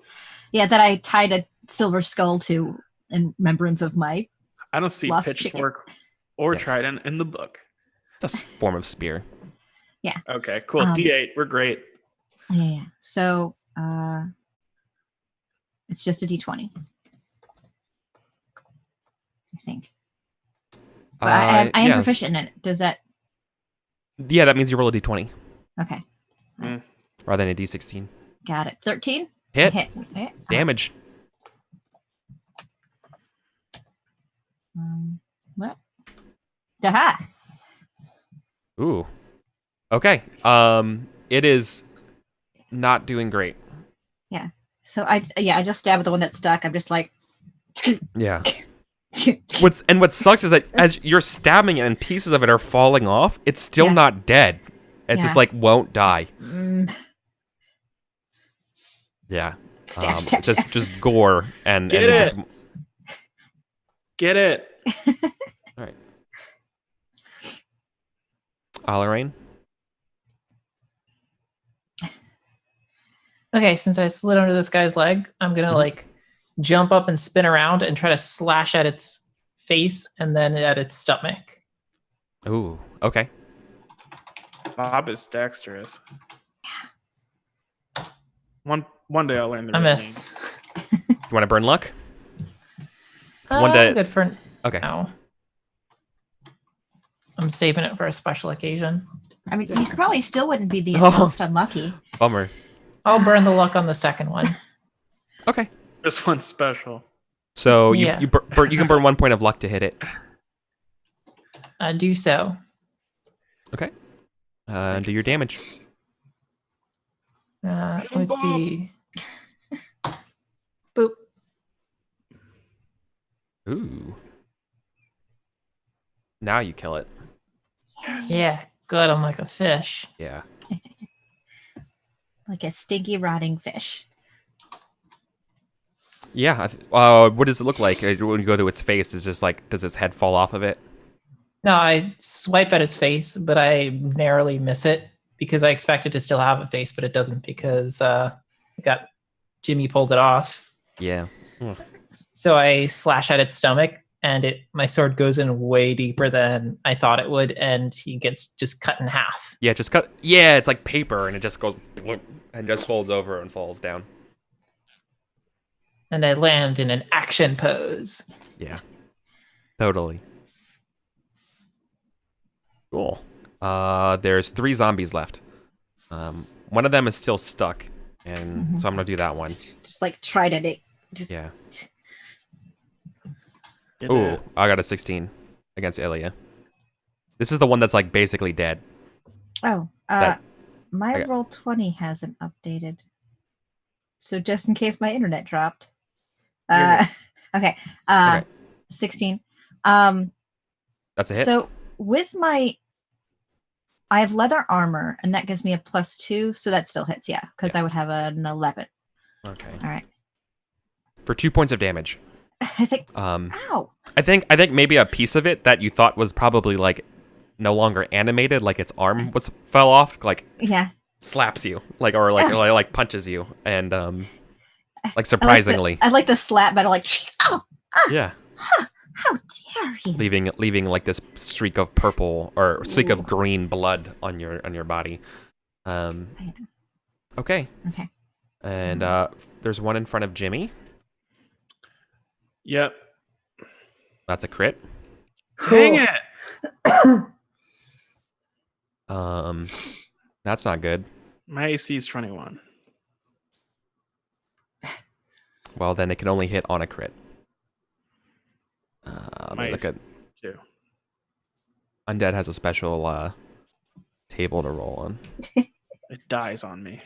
Yeah, that I tied a silver skull to in remembrance of my. I don't see lost pitchfork or trident in the book. It's a form of spear. Yeah. Okay, cool. D8, we're great. Yeah. So it's just a D20. I think. But I am proficient in it. Does that? Yeah, that means you roll a D20. Okay. Rather than a D16. Got it. 13? Hit. Damage. What? Daha! Ooh. Okay. It is not doing great. Yeah. So I just stabbed the one that's stuck. I'm just like. Yeah. What sucks is that as you're stabbing it and pieces of it are falling off, it's still not dead. It just like won't die. Yeah. Stab. Just gore and Get it. Get it. All right. Lorraine. Okay, since I slid under this guy's leg, I'm gonna like jump up and spin around and try to slash at its face and then at its stomach. Ooh. Okay. Bob is dexterous. One day I'll learn the I real miss. You want to burn luck? One day. Good for. Okay. Ow. I'm saving it for a special occasion. I mean, you probably still wouldn't be the Oh. most unlucky. Bummer. I'll burn the luck on the second one. Okay. This one's special. So you Yeah. you can burn 1 point of luck to hit it. Do so. Okay. Do your damage. Would be boop. Ooh. Now you kill it. Yeah, good. I'm like a fish. Yeah. Like a stinky, rotting fish. Yeah. What does it look like when you go to its face? Is just like, does its head fall off of it? No, I swipe at his face, but I narrowly miss it because I expect it to still have a face, but it doesn't because Jimmy pulled it off. Yeah. So I slash at its stomach, and my sword goes in way deeper than I thought it would, and he gets just cut in half. Yeah. Just cut. Yeah. It's like paper, and it just goes and just folds over and falls down. And I land in an action pose. Yeah. Totally. Cool. There's 3 zombies left. One of them is still stuck, and so I'm gonna do that one. Just like tried it. Just, Yeah. Get Ooh, it. I got a 16 against Ilya. This is the one that's like basically dead. Oh, That- my okay. roll 20 hasn't updated. So just in case my internet dropped. You're Okay. Okay. 16. That's a hit. So with I have leather armor, and that gives me a +2, so that still hits, yeah, because I would have an 11. Okay. All right. For 2 points of damage. It's like, Um, ow. I think maybe a piece of it that you thought was probably like no longer animated, like its arm fell off, like Yeah. slaps you, like or like punches you, and like surprisingly, I like the slap, but I'm like, ow, yeah, how dare you? leaving like this streak of purple or streak of green blood on your body. Okay. Okay. And there's one in front of Jimmy. Yep. That's a crit. Dang it! That's not good. My AC is 21. Well, then it can only hit on a crit. Let me look at Two. Undead has a special table to roll on. It dies on me.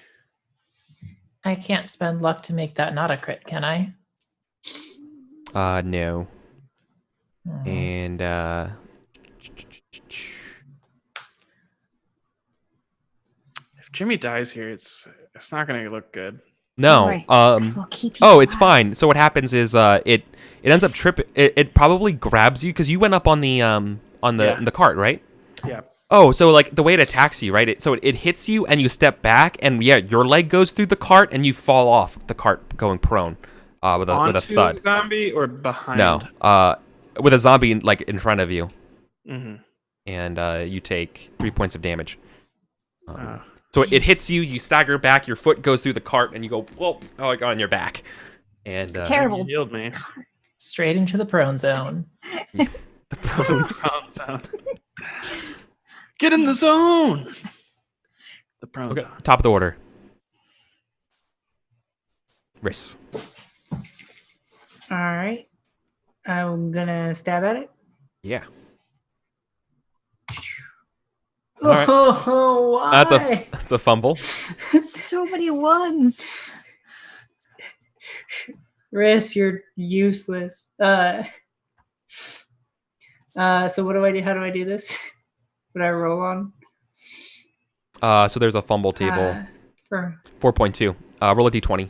I can't spend luck to make that not a crit, can I? No. Mhm. And If Jimmy dies here, it's not gonna look good. no. Don't worry. I will keep you Oh, it's alive. fine. So what happens is it ends up tripping. It probably grabs you because you went up on the Yeah. the cart, right? Yeah. Oh, so like the way it attacks you, right? So it hits you and you step back and yeah, your leg goes through the cart and you fall off the cart going prone with a Onto thud. zombie or behind? No, with a zombie like in front of you, Mm-hmm. and you take 3 points of damage. So it hits you, you stagger back, your foot goes through the cart, and you go whoa, on your back, and Terrible. You healed me. Straight into the prone zone. Sound. Get in the zone. The prone Okay, zone. top of the order. Riss. All right. I'm gonna stab at it. Yeah. All right. Oh, why? That's a fumble. So many ones. Riss, you're useless. So what do I do? How do I do this? What do I roll on? So there's a fumble table. For 4.2. Roll a d20.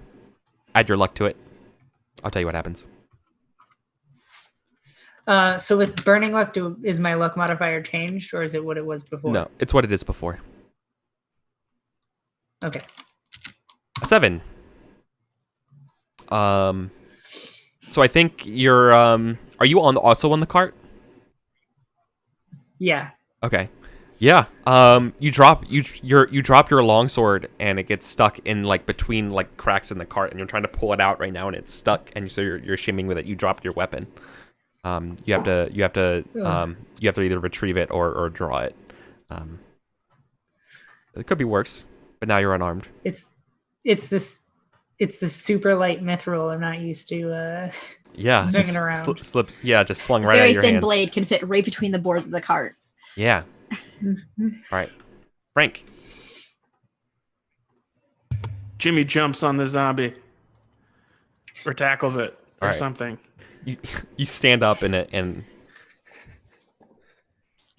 Add your luck to it. I'll tell you what happens. so with burning luck, is my luck modifier changed, or is it what it was before? No, it's what it is before. Okay. A 7. So I think you're. Are you also on the cart? Yeah. Okay. Yeah. You drop your longsword and it gets stuck in like between like cracks in the cart and you're trying to pull it out right now and it's stuck and so you're shimming with it. You dropped your weapon. You have to either retrieve it or draw it. It could be worse, but now you're unarmed. It's the super light mithril I'm not used to. Yeah. Swinging just around. Just swung right out Very of your thin hands. blade can fit right between the boards of the cart. Yeah. All right. Frank. Jimmy jumps on the zombie. Or tackles it. Or Alright. something. You stand up in it and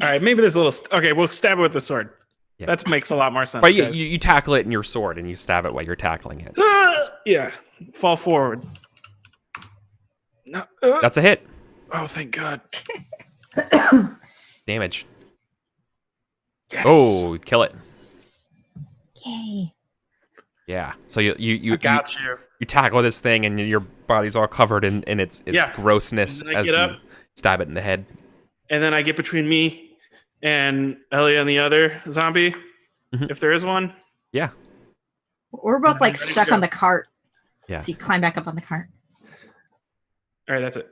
Alright, maybe there's a little... okay, we'll stab it with the sword. Yeah. That makes a lot more sense. but guys. you tackle it in your sword and you stab it while you're tackling it. Yeah. Fall forward. No. That's a hit. Oh, thank God. Damage. Yes. Oh, kill it. Yay. Yeah. So you I got you. you tackle this thing and your body's all covered in its Yeah. grossness And then I as get you up. stab it in the head. And then I get between me and Elia and the other zombie, Mhm. if there is one. Yeah. We're both like Ready to stuck go. on the cart. Yeah. So you climb back up on the cart. All right, that's it.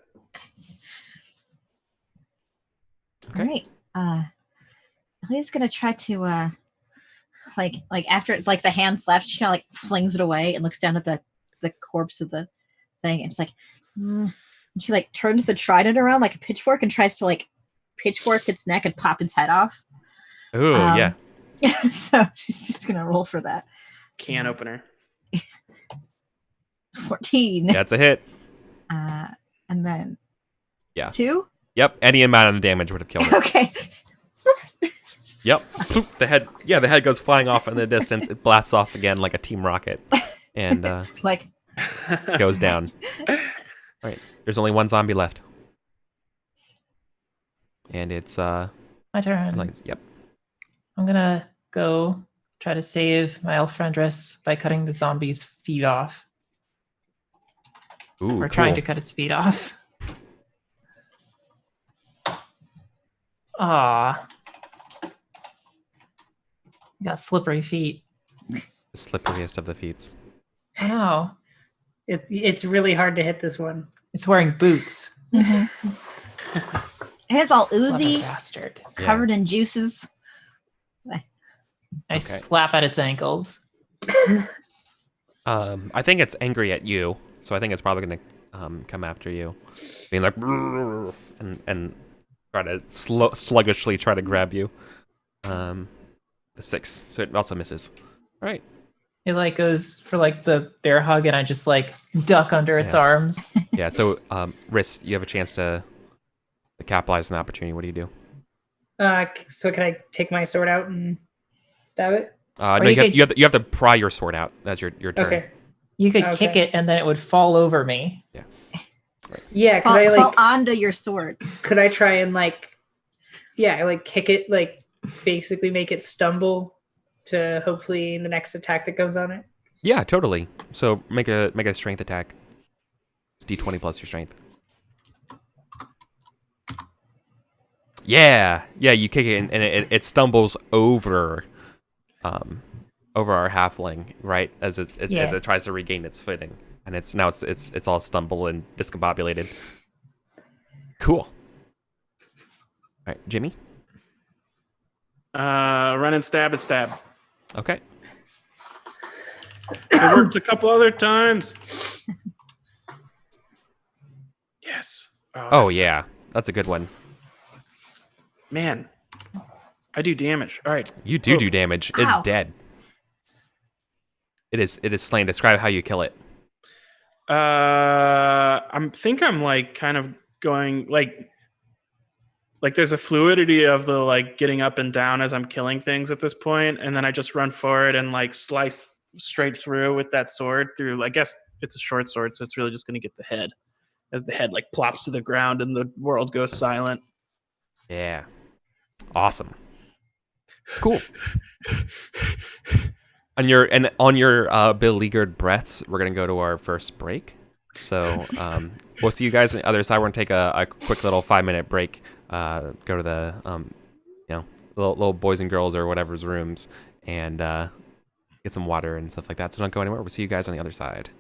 Okay. All right. Elia's gonna try to like after like the hand slaps, she kind of like flings it away and looks down at the corpse of the thing and it's like and she like turns the trident around like a pitchfork and tries to like pitchfork its neck and pop its head off. Ooh, yeah. So she's just gonna roll for that. Can opener. 14. That's a hit. And then Yeah. 2. Yep. Any amount of damage would have killed it. Okay. Yep. Ploop, the head goes flying off in the distance. It blasts off again like a team rocket and Like goes down. right. There's only one zombie left. And it's My turn. yep. I'm gonna go try to save my elf friend Riss by cutting the zombie's feet off. Ooh, Or cool. trying to cut its feet off. Ah. Got slippery feet. The slipperiest of the feet. Oh no. It's really hard to hit this one. It's wearing boots. And it's all What a oozy, bastard. covered in juices. I slap at its ankles. I think it's angry at you, so I think it's probably gonna come after you, being like, and try to sluggishly try to grab you. The 6, so it also misses. All right. It like goes for like the bear hug, and I just like duck under its arms. Yeah. So, Riss, you have a chance to capitalize on the opportunity. What do you do? So can I take my sword out and stab it? No, you you have to pry your sword out. That's your turn. Okay. You could kick it, and then it would fall over me. Yeah. Yeah. Could Fall, I fall onto your swords. Could I try and kick it, basically make it stumble to hopefully the next attack that goes on it? Yeah, totally. So make a strength attack. It's D20 plus your strength. Yeah, you kick it and it stumbles over our halfling, right? As it tries to regain its footing, and it's all stumble and discombobulated. Cool. All right, Jimmy. Run and stab. Okay. It worked a couple other times. Yes. Oh yeah, that's a good one. Man, I do damage. All right. You do damage. It's Ow. dead. It is slain. Describe how you kill it. I'm kind of going like there's a fluidity of the getting up and down as I'm killing things at this point, and then I just run forward and slice straight through with that sword through. I guess it's a short sword, so it's really just going to get the head as the head plops to the ground and the world goes silent. Yeah. Awesome. Cool. On your beleaguered breaths, we're gonna go to our first break. So we'll see you guys on the other side. We're gonna take a quick little 5-minute break. Go to the little boys and girls or whatever's rooms and get some water and stuff like that. So don't go anywhere. We'll see you guys on the other side.